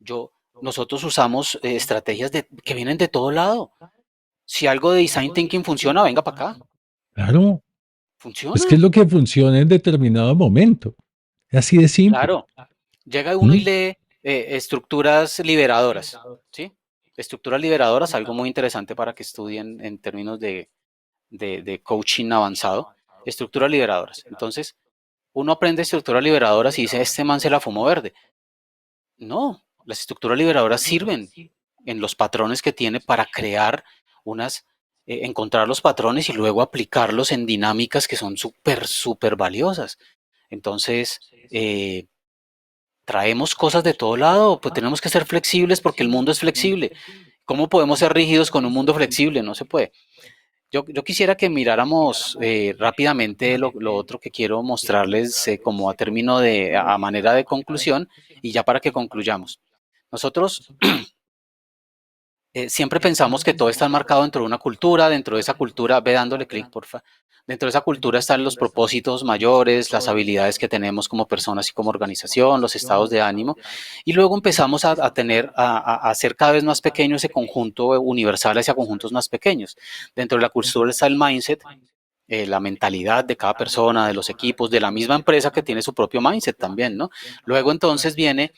Yo, nosotros usamos estrategias que vienen de todo lado. Si algo de design thinking funciona, venga para acá. Claro. Es que es Funciona. lo que funciona en determinado momento. Así de simple. Claro. Llega uno y ¿Mm? lee estructuras liberadoras, ¿sí? Estructuras liberadoras, algo muy interesante para que estudien en términos de coaching avanzado. Estructuras liberadoras. Entonces, uno aprende estructuras liberadoras y dice, este man se la fumó verde. No, las estructuras liberadoras sirven en los patrones que tiene para crear encontrar los patrones y luego aplicarlos en dinámicas que son súper valiosas. Entonces, traemos cosas de todo lado, pues tenemos que ser flexibles porque el mundo es flexible. ¿Cómo podemos ser rígidos con un mundo flexible? No se puede. Yo quisiera que miráramos rápidamente lo otro que quiero mostrarles como a término a manera de conclusión y ya para que concluyamos. Nosotros siempre pensamos que todo está enmarcado dentro de una cultura, dentro de esa cultura, ve dándole clic, porfa. Dentro de esa cultura están los propósitos mayores, las habilidades que tenemos como personas y como organización, los estados de ánimo, y luego empezamos a tener, a hacer cada vez más pequeño ese conjunto universal hacia conjuntos más pequeños. Dentro de la cultura está el mindset, la mentalidad de cada persona, de los equipos, de la misma empresa que tiene su propio mindset también, ¿no? Luego entonces viene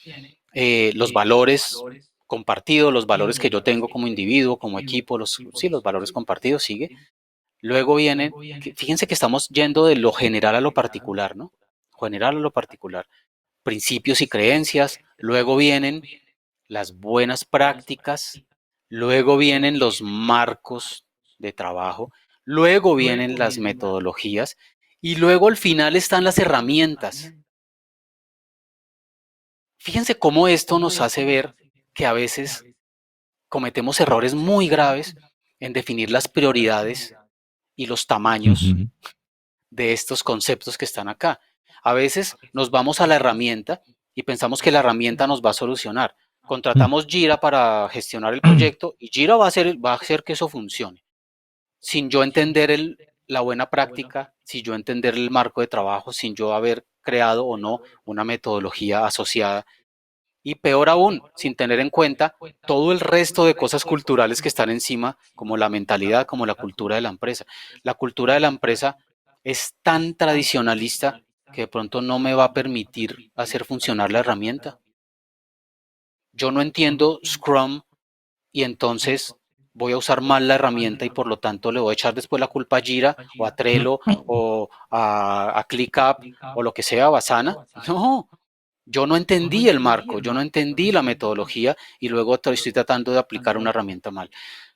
los valores compartidos, los valores que yo tengo como individuo, como equipo, sí, los valores compartidos, sigue. Luego viene, fíjense que estamos yendo de lo general a lo particular, ¿no? General a lo particular. Principios y creencias, luego vienen las buenas prácticas, luego vienen los marcos de trabajo, luego vienen las metodologías y luego al final están las herramientas. Fíjense cómo esto nos hace ver que a veces cometemos errores muy graves en definir las prioridades y los tamaños Ujú. de estos conceptos que están acá. A veces nos vamos a la herramienta y pensamos que la herramienta nos va a solucionar. Contratamos Jira para gestionar el proyecto y Jira va a hacer que eso funcione. Sin yo entender la buena práctica, sin yo entender el marco de trabajo, sin yo haber creado o no una metodología asociada y peor aún, sin tener en cuenta todo el resto de cosas culturales que están encima, como la mentalidad, como la cultura de la empresa. La cultura de la empresa es tan tradicionalista que de pronto no me va a permitir hacer funcionar la herramienta. Yo no entiendo Scrum y entonces voy a usar mal la herramienta y por lo tanto le voy a echar después la culpa a Jira o a Trello o a ClickUp o lo que sea, Basana. No, yo no entendí el marco, yo no entendí la metodología y luego estoy tratando de aplicar una herramienta mal.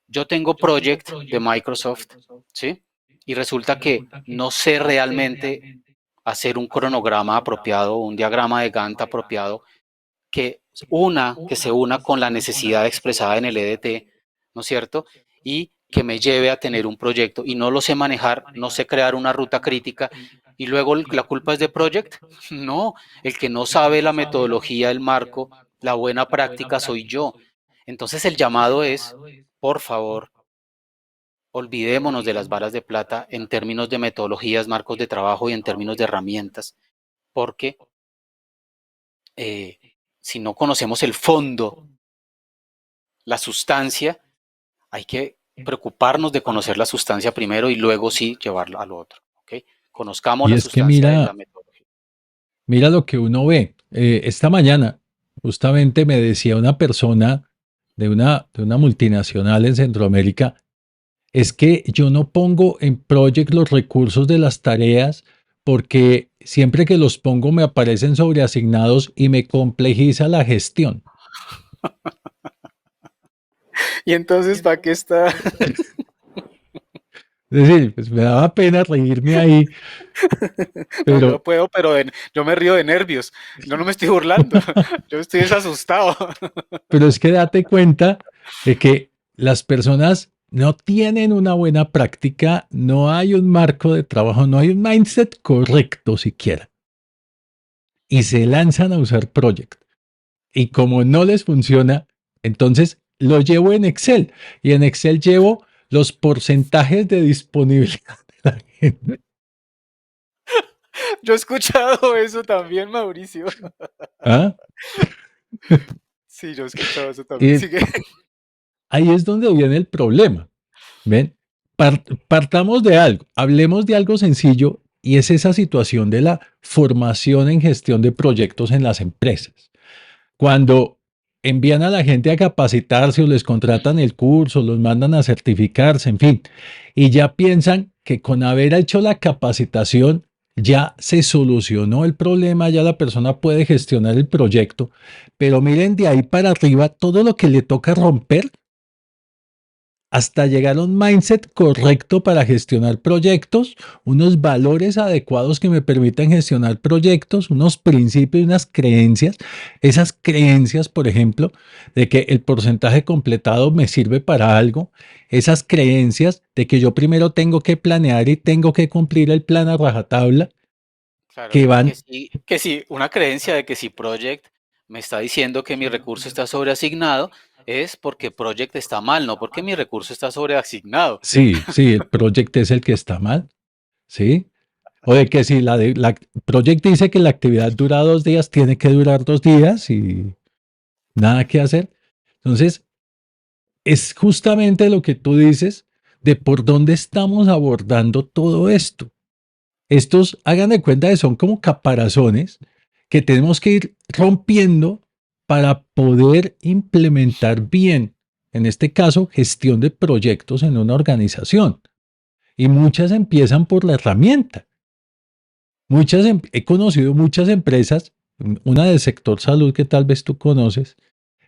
Yo tengo Project de Microsoft, ¿sí? Y resulta que no sé realmente hacer un cronograma apropiado, un diagrama de Gantt apropiado que se una con la necesidad expresada en el EDT, ¿no es cierto? Y que me lleve a tener un proyecto y no lo sé manejar, no sé crear una ruta crítica y luego la culpa es de Project. No, el que no sabe la metodología, el marco, la buena práctica soy yo. Entonces el llamado es, por favor, olvidémonos de las varas de plata en términos de metodologías, marcos de trabajo y en términos de herramientas, porque eh, si no conocemos el fondo, la sustancia, hay que preocuparnos de conocer la sustancia primero y luego sí llevarlo al otro. ¿Okay? Conozcamos Y la es que sustancia de la metodología. mira lo que uno ve. Esta mañana justamente me decía una persona de una multinacional en Centroamérica, es que yo no pongo en Project los recursos de las tareas porque siempre que los pongo me aparecen sobreasignados y me complejiza la gestión. Y entonces, ¿para qué está? Es decir, pues me daba pena reírme ahí, No, yo pero, puedo, pero yo me río de nervios. Yo no me estoy burlando. Yo estoy desasustado. pero es que date cuenta de que las personas no tienen una buena práctica, no hay un marco de trabajo, no hay un mindset correcto siquiera. Y se lanzan a usar Project. Y como no les funciona, entonces lo llevo en Excel. Y en Excel llevo los porcentajes de disponibilidad de la gente. Yo he escuchado eso también, Mauricio. ¿Ah? Sí, yo he escuchado eso también. Y Sigue. ahí es donde viene el problema. ¿Ven? Partamos de algo, hablemos de algo sencillo y es esa situación de la formación en gestión de proyectos en las empresas. Cuando envían a la gente a capacitarse o les contratan el curso, los mandan a certificarse, en fin, y ya piensan que con haber hecho la capacitación ya se solucionó el problema, ya la persona puede gestionar el proyecto, pero miren de ahí para arriba todo lo que le toca romper hasta llegar a un mindset correcto para gestionar proyectos, unos valores adecuados que me permitan gestionar proyectos, unos principios y unas creencias. Esas creencias, por ejemplo, de que el porcentaje completado me sirve para algo. Esas creencias de que yo primero tengo que planear y tengo que cumplir el plan a rajatabla, Claro, que van, que sí, una creencia de que si Project me está diciendo que mi recurso está sobreasignado, es porque Project está mal, no porque mi recurso está sobreasignado. sí, sí, el project es el que está mal, ¿sí? O de que si la project dice que la actividad dura 2 días, tiene que durar 2 días y nada que hacer. Entonces, es justamente lo que tú dices de por dónde estamos abordando todo esto. Estos, hagan de cuenta que son como caparazones que tenemos que ir rompiendo para poder implementar bien, en este caso, gestión de proyectos en una organización. Y muchas empiezan por la herramienta. He conocido muchas empresas, una del sector salud que tal vez tú conoces,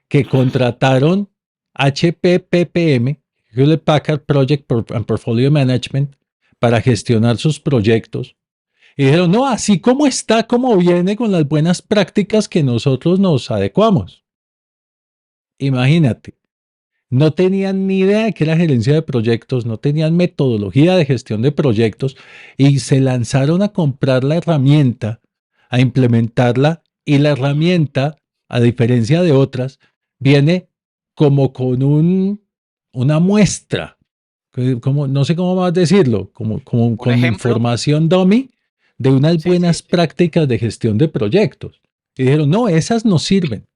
que contrataron HP PPM, Hewlett Packard Project and Portfolio Management, para gestionar sus proyectos. Y dijeron, no, así como está, como viene con las buenas prácticas que nosotros nos adecuamos. Imagínate, no tenían ni idea de qué era gerencia de proyectos, no tenían metodología de gestión de proyectos y se lanzaron a comprar la herramienta, a implementarla y la herramienta, a diferencia de otras, viene como con una muestra, como, no sé cómo más decirlo, como Un con ejemplo, información dummy de unas sí, sí, buenas prácticas de gestión de proyectos. Y dijeron, no, esas no sirven.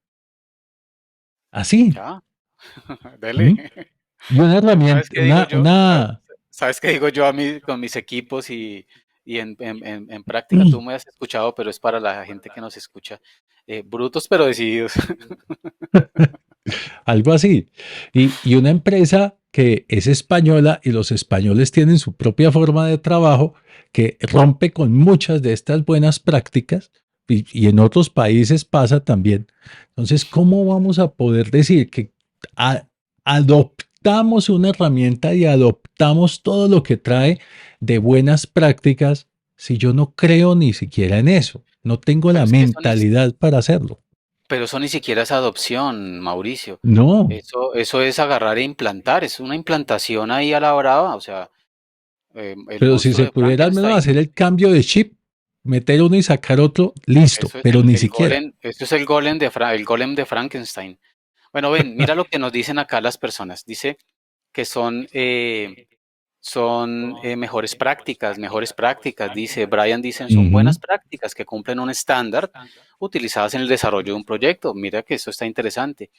Así. ya, dele. ¿Mm? Y una ¿Sabes herramienta, qué digo yo? una, ¿Sabes qué digo yo a mí con mis equipos y en práctica? Tú me has escuchado, pero es para la gente que nos escucha. Brutos pero decididos. algo así. Y una empresa que es española y los españoles tienen su propia forma de trabajo que rompe con muchas de estas buenas prácticas y en otros países pasa también. Entonces, ¿cómo vamos a poder decir que a- adoptamos una herramienta y adoptamos todo lo que trae de buenas prácticas si yo no creo ni siquiera en eso? No tengo Pero la es que mentalidad para hacerlo. eso ni siquiera es adopción, Mauricio. No. Eso es agarrar e implantar, es una implantación ahí a la brava, o sea, el Pero si monstruo se de pudiera al menos Frankenstein. hacer el cambio de chip, meter uno y sacar otro, listo, Eso es pero ni el siquiera. golem, eso es el golem de Frankenstein. Bueno, ven, mira lo que nos dicen acá las personas. Dice que son mejores prácticas, dice Brian, dicen, son Ujú. buenas prácticas que cumplen un estándar utilizadas en el desarrollo de un proyecto. Mira que eso está interesante.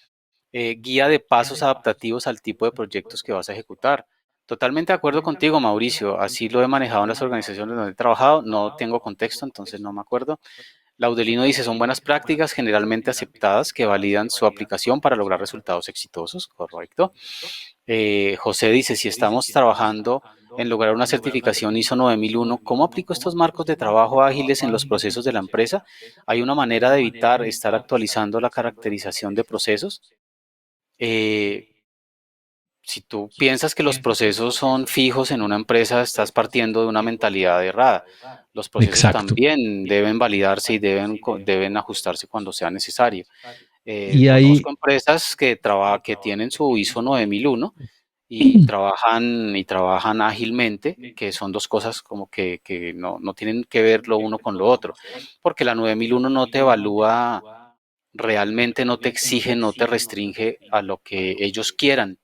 Guía de pasos adaptativos al tipo de proyectos que vas a ejecutar. Totalmente de acuerdo contigo, Mauricio. Así lo he manejado en las organizaciones donde he trabajado. No tengo contexto, entonces no me acuerdo. Laudelino dice, son buenas prácticas generalmente aceptadas que validan su aplicación para lograr resultados exitosos. Correcto. José dice, si estamos trabajando en lograr una certificación ISO 9001, ¿cómo aplico estos marcos de trabajo ágiles en los procesos de la empresa? ¿Hay una manera de evitar estar actualizando la caracterización de procesos? Eh, si tú piensas que los procesos son fijos en una empresa, estás partiendo de una mentalidad errada. Los procesos Exacto. también deben validarse y deben ajustarse cuando sea necesario. Y ahí, Conozco empresas que tienen su ISO 9001 y trabajan ágilmente, que son dos cosas como que no tienen que ver lo uno con lo otro, porque la 9001 no te evalúa realmente, no te exige, no te restringe a lo que ellos quieran.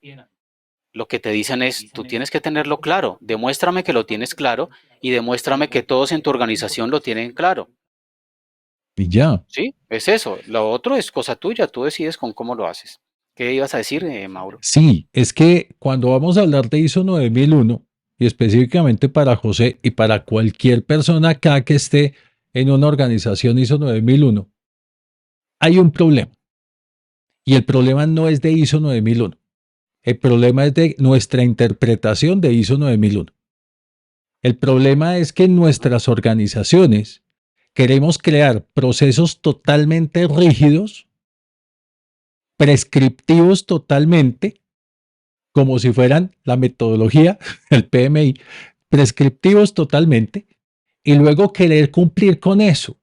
Lo que te dicen es, tú tienes que tenerlo claro, demuéstrame que lo tienes claro y demuéstrame que todos en tu organización lo tienen claro. y ya. Sí, es eso. Lo otro es cosa tuya, tú decides con cómo lo haces. ¿Qué ibas a decir, Mauro? Sí, es que cuando vamos a hablar de ISO 9001, y específicamente para José y para cualquier persona acá que esté en una organización ISO 9001, hay un problema. Y el problema no es de ISO 9001. El problema es de nuestra interpretación de ISO 9001. El problema es que en nuestras organizaciones queremos crear procesos totalmente rígidos, prescriptivos totalmente, como si fueran la metodología, el PMI, prescriptivos totalmente, y luego querer cumplir con eso.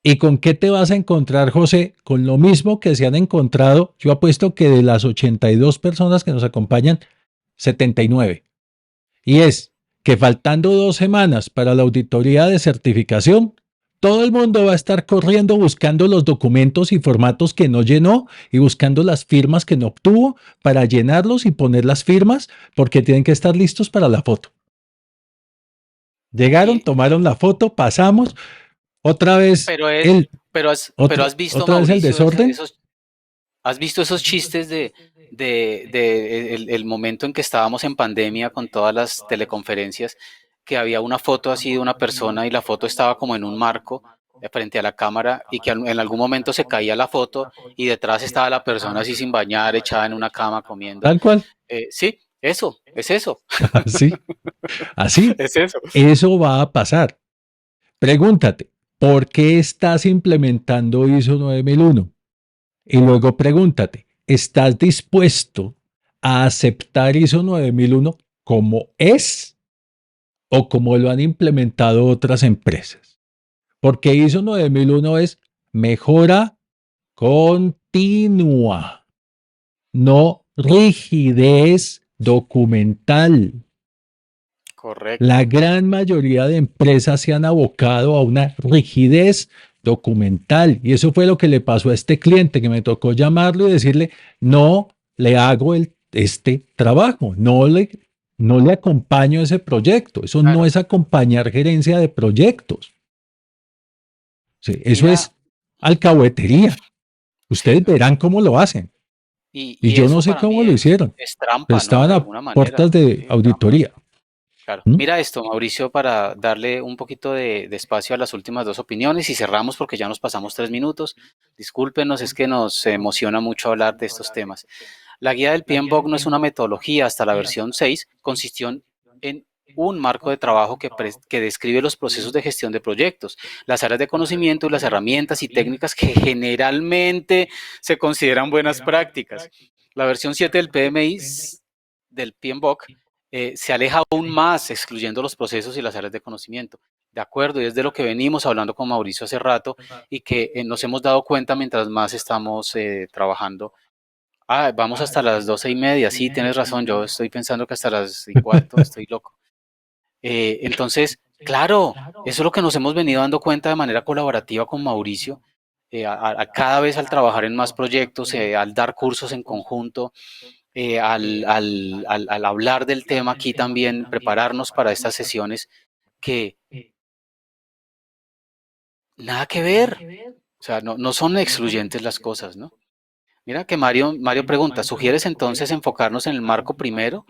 ¿Y con qué te vas a encontrar, José? Con lo mismo que se han encontrado, yo apuesto que de las 82 personas que nos acompañan, 79. Y es que faltando 2 semanas para la auditoría de certificación, todo el mundo va a estar corriendo buscando los documentos y formatos que no llenó y buscando las firmas que no obtuvo para llenarlos y poner las firmas porque tienen que estar listos para la foto. Llegaron, Y, tomaron la foto, pasamos, otra vez pero, el, has visto, otra vez el Mauricio, desorden. has visto esos chistes de el momento en que estábamos en pandemia con todas las teleconferencias, que había una foto así de una persona y la foto estaba como en un marco frente a la cámara y que en algún momento se caía la foto y detrás estaba la persona así sin bañar, echada en una cama comiendo. Tal cual, Sí, eso, es eso, así, así. es eso. Eso va a pasar. Pregúntate, ¿por qué estás implementando ISO 9001? Y luego pregúntate, ¿estás dispuesto a aceptar ISO 9001 como es o como lo han implementado otras empresas? Porque ISO 9001 es mejora continua, no rigidez documental. Correcto. La gran mayoría de empresas se han abocado a una rigidez documental y eso fue lo que le pasó a este cliente que me tocó llamarlo y decirle, no le hago este trabajo, no le acompaño a ese proyecto. Eso no Claro. es acompañar gerencia de proyectos. Sí, eso Mira, es alcahuetería. sí, Ustedes verán cómo lo hacen. Y y yo no eso sé para cómo mí lo hicieron, es pero trampa, ¿no? estaban De a alguna puertas manera, de sí, trampa. auditoría. Claro. ¿Mm? Mira esto, Mauricio, para darle un poquito de espacio a las últimas dos opiniones y cerramos porque ya nos pasamos 3 minutos. Discúlpenos, es que nos emociona mucho hablar de estos temas. La guía del PMBOK no es una metodología. Hasta la versión 6 consistió en un marco de trabajo que describe los procesos de gestión de proyectos, las áreas de conocimiento y las herramientas y técnicas que generalmente se consideran buenas prácticas. La versión 7 del PMI, del PMBOK, se aleja aún más, excluyendo los procesos y las áreas de conocimiento. De acuerdo, y es de lo que venimos hablando con Mauricio hace rato y que nos hemos dado cuenta mientras más estamos trabajando. Vamos hasta las 12:30, sí, tienes razón, yo estoy pensando que hasta las y cuarto, estoy loco. Entonces, claro, eso es lo que nos hemos venido dando cuenta de manera colaborativa con Mauricio, cada vez al trabajar en más proyectos, al dar cursos en conjunto, al hablar del tema aquí también, prepararnos para estas sesiones que nada que ver, o sea, no son excluyentes las cosas, ¿no? Mira que Mario pregunta, ¿sugieres entonces enfocarnos en el marco primero?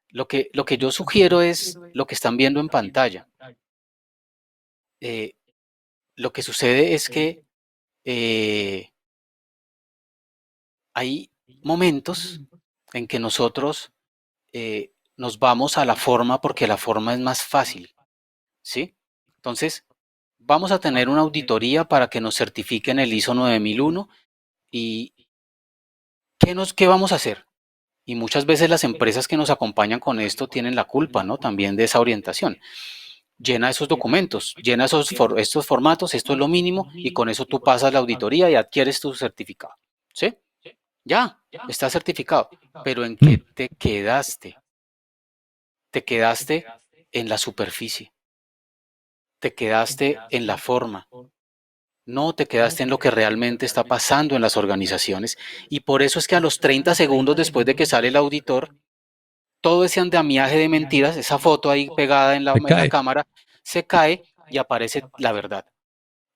Lo que yo sugiero es lo que están viendo en pantalla. Eh, lo que sucede es que eh, hay momentos en que nosotros nos vamos a la forma porque la forma es más fácil, ¿sí? Entonces, vamos a tener una auditoría para que nos certifiquen el ISO 9001 y ¿qué vamos a hacer? Y muchas veces las empresas que nos acompañan con esto tienen la culpa, ¿no? También de esa orientación. Llena esos documentos, llena estos formatos, esto es lo mínimo, y con eso tú pasas la auditoría y adquieres tu certificado. ¿Sí? Ya, está certificado. Pero ¿en qué Mm. te quedaste? Te quedaste en la superficie, te quedaste en la forma, no te quedaste en lo que realmente está pasando en las organizaciones. Y por eso es que a los 30 segundos después de que sale el auditor, todo ese andamiaje de mentiras, esa foto ahí pegada Se en la cae. cámara, se cae y aparece la verdad,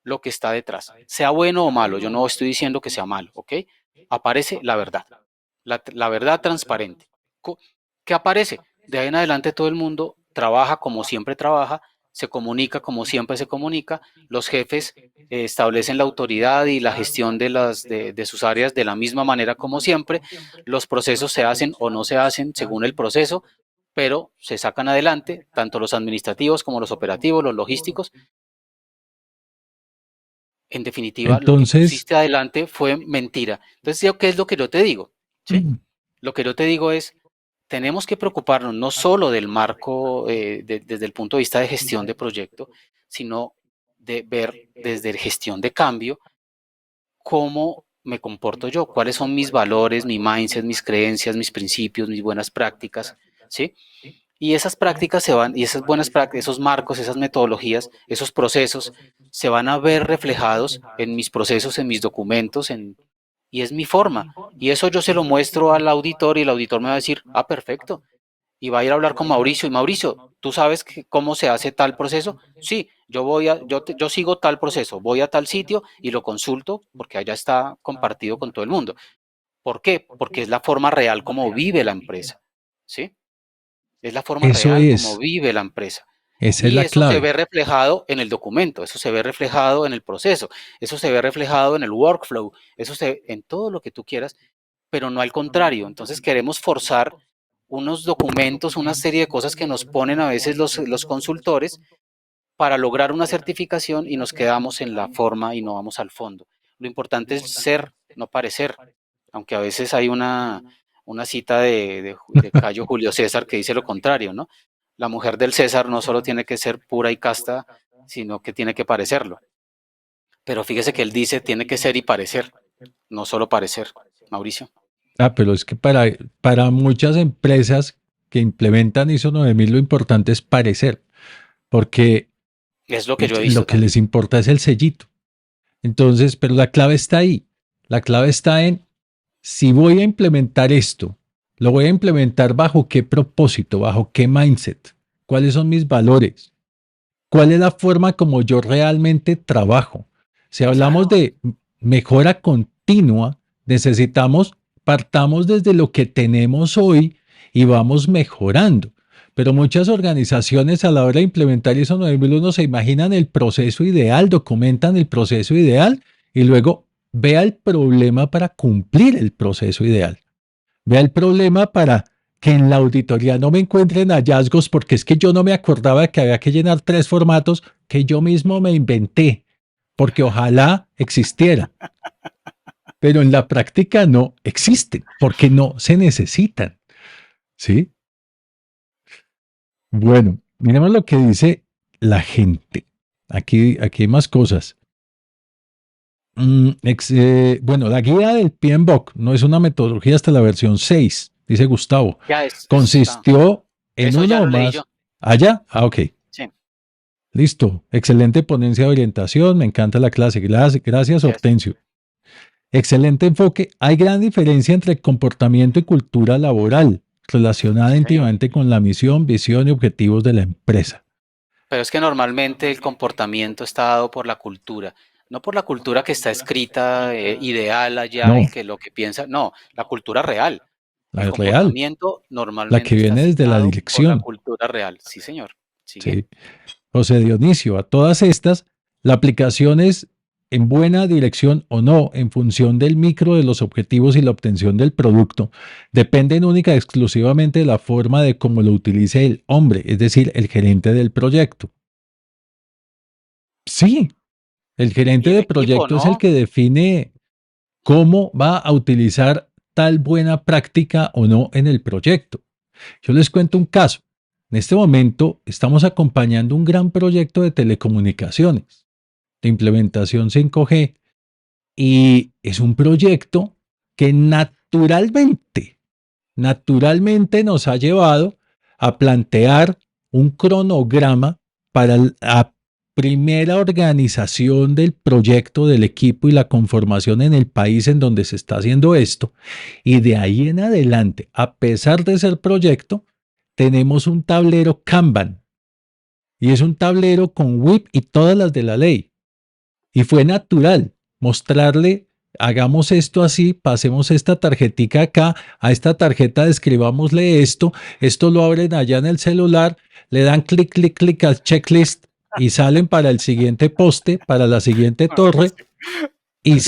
lo que está detrás. Sea bueno o malo, yo no estoy diciendo que sea malo, ¿ok? Aparece la verdad, la verdad transparente. ¿Qué aparece? De ahí en adelante todo el mundo trabaja como siempre trabaja, se comunica como siempre se comunica, los jefes establecen la autoridad y la gestión de sus áreas de la misma manera como siempre, los procesos se hacen o no se hacen según el proceso, pero se sacan adelante, tanto los administrativos como los operativos, los logísticos. En definitiva, lo que Entonces, pusiste adelante fue mentira. Entonces, ¿qué es lo que yo te digo? ¿Sí? mm, Lo que yo te digo es, tenemos que preocuparnos no solo del marco desde el punto de vista de gestión de proyecto, sino de ver desde la gestión de cambio cómo me comporto yo, cuáles son mis valores, mi mindset, mis creencias, mis principios, mis buenas prácticas, ¿sí? Y esas prácticas se van, y esas buenas prácticas, esos marcos, esas metodologías, esos procesos, se van a ver reflejados en mis procesos, en mis documentos, y es mi forma. Y eso yo se lo muestro al auditor y el auditor me va a decir, ah, perfecto. Y va a ir a hablar con Mauricio. Y Mauricio, ¿tú sabes cómo se hace tal proceso? Sí, yo sigo tal proceso, voy a tal sitio y lo consulto porque allá está compartido con todo el mundo. ¿Por qué? Porque es la forma real como vive la empresa. ¿Sí? Es la forma eso real como es, vive la empresa. esa es Y la eso se clave. ve reflejado en el documento, eso se ve reflejado en el proceso, eso se ve reflejado en el workflow, en todo lo que tú quieras, pero no al contrario. Entonces queremos forzar unos documentos, una serie de cosas que nos ponen a veces los consultores para lograr una certificación y nos quedamos en la forma y no vamos al fondo. Lo importante es ser, no parecer, aunque a veces hay una cita de Cayo Julio César que dice lo contrario, ¿no? La mujer del César no solo tiene que ser pura y casta, sino que tiene que parecerlo. Pero fíjese que él dice tiene que ser y parecer, no solo parecer, Mauricio. Ah, pero es que para muchas empresas que implementan ISO 9000 lo importante es parecer, porque Es lo que yo he lo visto que les también. importa es el sellito. Entonces, pero la clave está ahí. La clave está en si voy a implementar esto, lo voy a implementar bajo qué propósito, bajo qué mindset, cuáles son mis valores, cuál es la forma como yo realmente trabajo. Si hablamos Claro, de mejora continua, necesitamos, partamos desde lo que tenemos hoy y vamos mejorando. Pero muchas organizaciones a la hora de implementar ISO 9001 se imaginan el proceso ideal, documentan el proceso ideal y luego vea el problema para cumplir el proceso ideal. Vea el problema para que en la auditoría no me encuentren hallazgos porque es que yo no me acordaba que había que llenar 3 formatos que yo mismo me inventé, porque ojalá existieran, pero en la práctica no existen, porque no se necesitan, ¿sí? Bueno, miremos lo que dice la gente. Aquí hay más cosas. Bueno, la guía del PMBOK no es una metodología hasta la versión 6, dice Gustavo. ya está. Consistió en Eso ya uno o lo leí yo. más. ¿Allá? Ah, ok. Sí, Listo. Excelente ponencia de orientación. Me encanta la clase. Gracias, yes. Hortensio. Excelente enfoque. Hay gran diferencia entre comportamiento y cultura laboral, relacionada Sí, señor. íntimamente con la misión, visión y objetivos de la empresa. Pero es que normalmente el comportamiento está dado por la cultura, no por la cultura que está escrita, ideal allá y No, que lo que piensa, no, la cultura real. El la real, comportamiento la que normalmente está viene desde la asignado por la dirección. cultura real. Sí, señor. Sigue. ¿Sí? José Dionisio, a todas estas, la aplicación es en buena dirección o no, en función del micro de los objetivos y la obtención del producto, dependen única y exclusivamente de la forma de cómo lo utilice el hombre, es decir, el gerente del proyecto. Sí, el Y gerente el de equipo, proyecto es el ¿no? que define cómo va a utilizar tal buena práctica o no en el proyecto. Yo les cuento un caso. En este momento estamos acompañando un gran proyecto de telecomunicaciones, de implementación 5G, y es un proyecto que naturalmente nos ha llevado a plantear un cronograma para la primera organización del proyecto, del equipo y la conformación en el país en donde se está haciendo esto. Y de ahí en adelante, a pesar de ser proyecto, tenemos un tablero Kanban. Y es un tablero con WIP y todas las de la ley. Y fue natural mostrarle, hagamos esto así, pasemos esta tarjetica acá, a esta tarjeta describámosle esto, esto lo abren allá en el celular, le dan clic, clic, clic al checklist y salen para el siguiente poste, para la siguiente torre y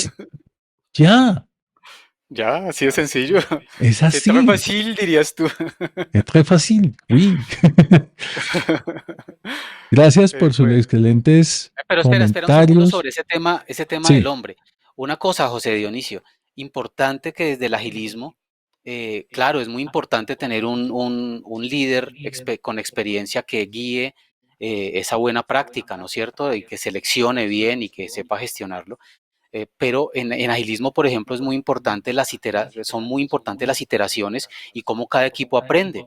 ya, Ya, así de sencillo. es C'est très así, facile, dirías tú. es très fácil, oui. Gracias por sus Bueno. excelentes Pero espera un segundo comentarios. sobre ese tema del Sí, hombre. Una cosa, José Dionisio, importante que desde el agilismo, claro, es muy importante tener un líder con experiencia que guíe esa buena práctica, ¿no es cierto? Y que seleccione bien y que sepa gestionarlo. Pero en agilismo, por ejemplo, es muy importante son muy importantes las iteraciones y cómo cada equipo aprende.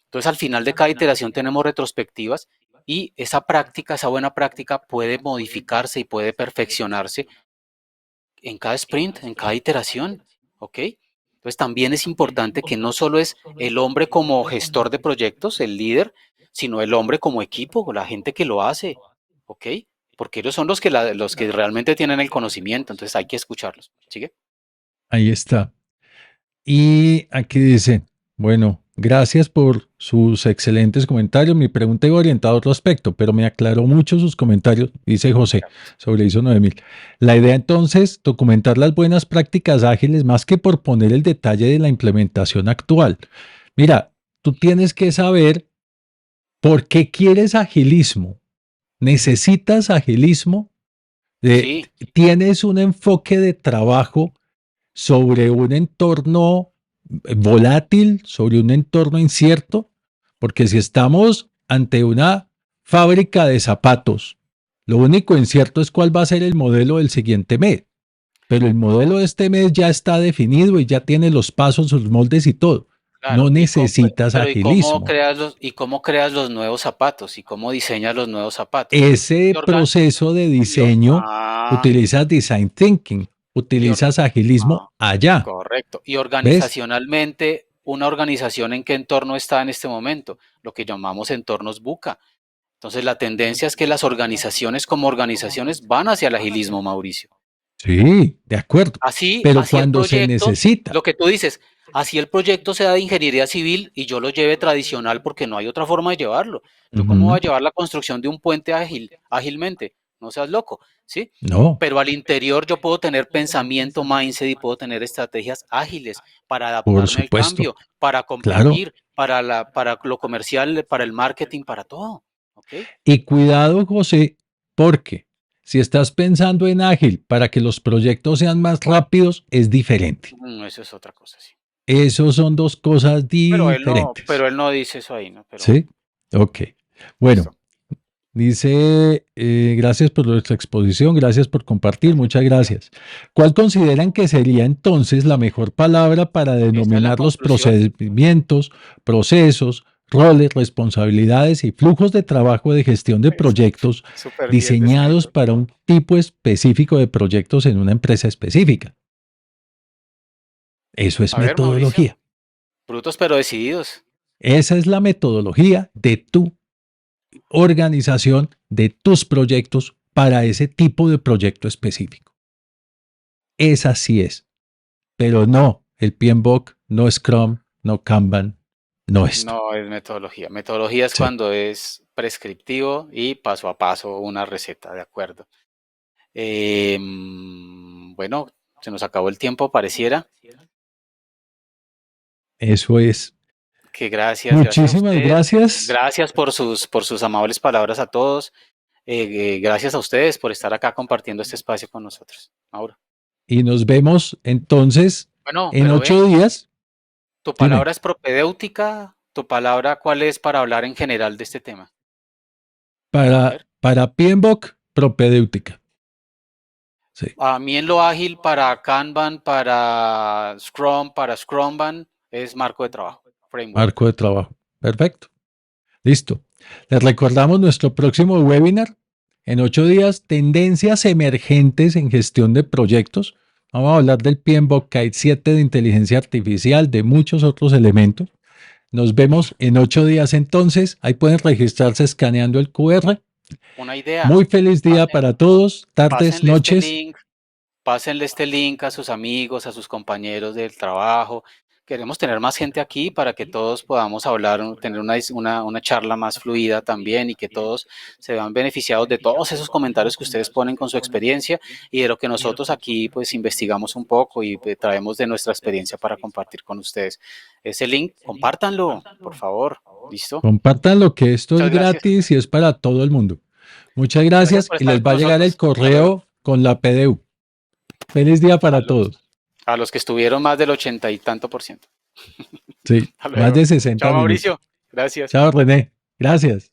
Entonces, al final de cada iteración tenemos retrospectivas y esa práctica, esa buena práctica puede modificarse y puede perfeccionarse en cada sprint, en cada iteración, ¿ok? Entonces, también es importante que no solo es el hombre como gestor de proyectos, el líder, sino el hombre como equipo, la gente que lo hace, ¿ok? Porque ellos son los que realmente tienen el conocimiento, entonces hay que escucharlos. ¿Sigue? ahí está. Y aquí dice, bueno, gracias por sus excelentes comentarios. Mi pregunta iba orientada a otro aspecto, pero me aclaró mucho sus comentarios, dice José, sobre ISO 9000. La idea entonces, documentar las buenas prácticas ágiles más que por poner el detalle de la implementación actual. Mira, tú tienes que saber por qué quieres agilismo. ¿Necesitas agilismo? Sí, ¿Tienes un enfoque de trabajo sobre un entorno volátil, sobre un entorno incierto? Porque si estamos ante una fábrica de zapatos, lo único incierto es cuál va a ser el modelo del siguiente mes. Pero el no, modelo de este mes ya está definido y ya tiene los pasos, los moldes y todo. claro, No necesitas pero agilismo. y cómo creas los nuevos zapatos y cómo diseñas los nuevos zapatos? Ese Y organ, proceso de y o- diseño, ah, utilizas design thinking, y or- utilizas agilismo ah, allá. correcto. Y ¿Ves? organizacionalmente, una organización en qué entorno está en este momento, lo que llamamos entornos buca. Entonces, la tendencia es que las organizaciones como organizaciones van hacia el agilismo, Mauricio. Sí, de acuerdo. Pero Así el cuando se proyecto, necesita. lo que tú dices, así el proyecto sea de ingeniería civil y yo lo lleve tradicional porque no hay otra forma de llevarlo. ¿Yo cómo voy Ujú. a llevar la construcción de un puente ágilmente? No seas loco, ¿sí? No, Pero al interior yo puedo tener pensamiento, mindset y puedo tener estrategias ágiles para por adaptarme al supuesto. cambio, para Claro. competir, para lo comercial, para el marketing, para todo. ¿Ok? Y cuidado, José, porque si estás pensando en ágil para que los proyectos sean más rápidos, es diferente. Eso es otra cosa, sí. Esos son dos cosas diferentes. Pero él no dice eso ahí, ¿no? Pero bueno, ¿Sí? Ok. Bueno, listo. dice, gracias por nuestra exposición, gracias por compartir, Gracias. muchas gracias. ¿Cuál consideran que sería entonces la mejor palabra para Esa es la denominar los conclusión. procedimientos, procesos, roles, responsabilidades y flujos de trabajo de gestión de proyectos Súper bien diseñados descrito. para un tipo específico de proyectos en una empresa específica? Eso es A ver, Mauricio, metodología. brutos pero decididos. Esa es la metodología de tu organización, de tus proyectos para ese tipo de proyecto específico. Esa sí es. Pero no el PMBOK, no Scrum, no Kanban, no esto. No es metodología. Metodología es Sí. cuando es prescriptivo y paso a paso una receta, ¿de acuerdo? Bueno, se nos acabó el tiempo, pareciera. Eso es. Que gracias a Muchísimas ustedes. gracias Gracias por sus amables palabras a todos. Gracias a ustedes por estar acá compartiendo este espacio con nosotros. Mauro. y nos vemos entonces Bueno, en pero ve, 8 días, tu dime, palabra es propedéutica, tu palabra cuál es para hablar en general de este tema. A ver, para PMBOK, propedéutica. Sí, a mí en lo ágil para Kanban, para Scrumban es marco de trabajo, framework. marco de trabajo. Perfecto. Listo. Les recordamos nuestro próximo webinar en 8 días, tendencias emergentes en gestión de proyectos. Vamos a hablar del PMBOK Kite 7 de inteligencia artificial, de muchos otros elementos. Nos vemos en 8 días entonces. Ahí pueden registrarse escaneando el QR. Una idea, Muy feliz día para todos, tardes, pásenle este noches. link, pásenle este link a sus amigos, a sus compañeros del trabajo. Queremos tener más gente aquí para que todos podamos hablar, tener una charla más fluida también y que todos se vean beneficiados de todos esos comentarios que ustedes ponen con su experiencia y de lo que nosotros aquí pues investigamos un poco y traemos de nuestra experiencia para compartir con ustedes. Ese link, compártanlo, por favor. ¿Listo? Compartan lo que esto es Muchas gracias. gratis y es para todo el mundo. Muchas Gracias gracias por y estar les va con a llegar el nosotros. Hasta luego. correo con la PDU. Feliz día A para los, todos. a los que estuvieron más del 80 y tanto %. Sí, Hasta más luego. de 60 Chao, minutos. Mauricio. Gracias. Chao, René. Gracias.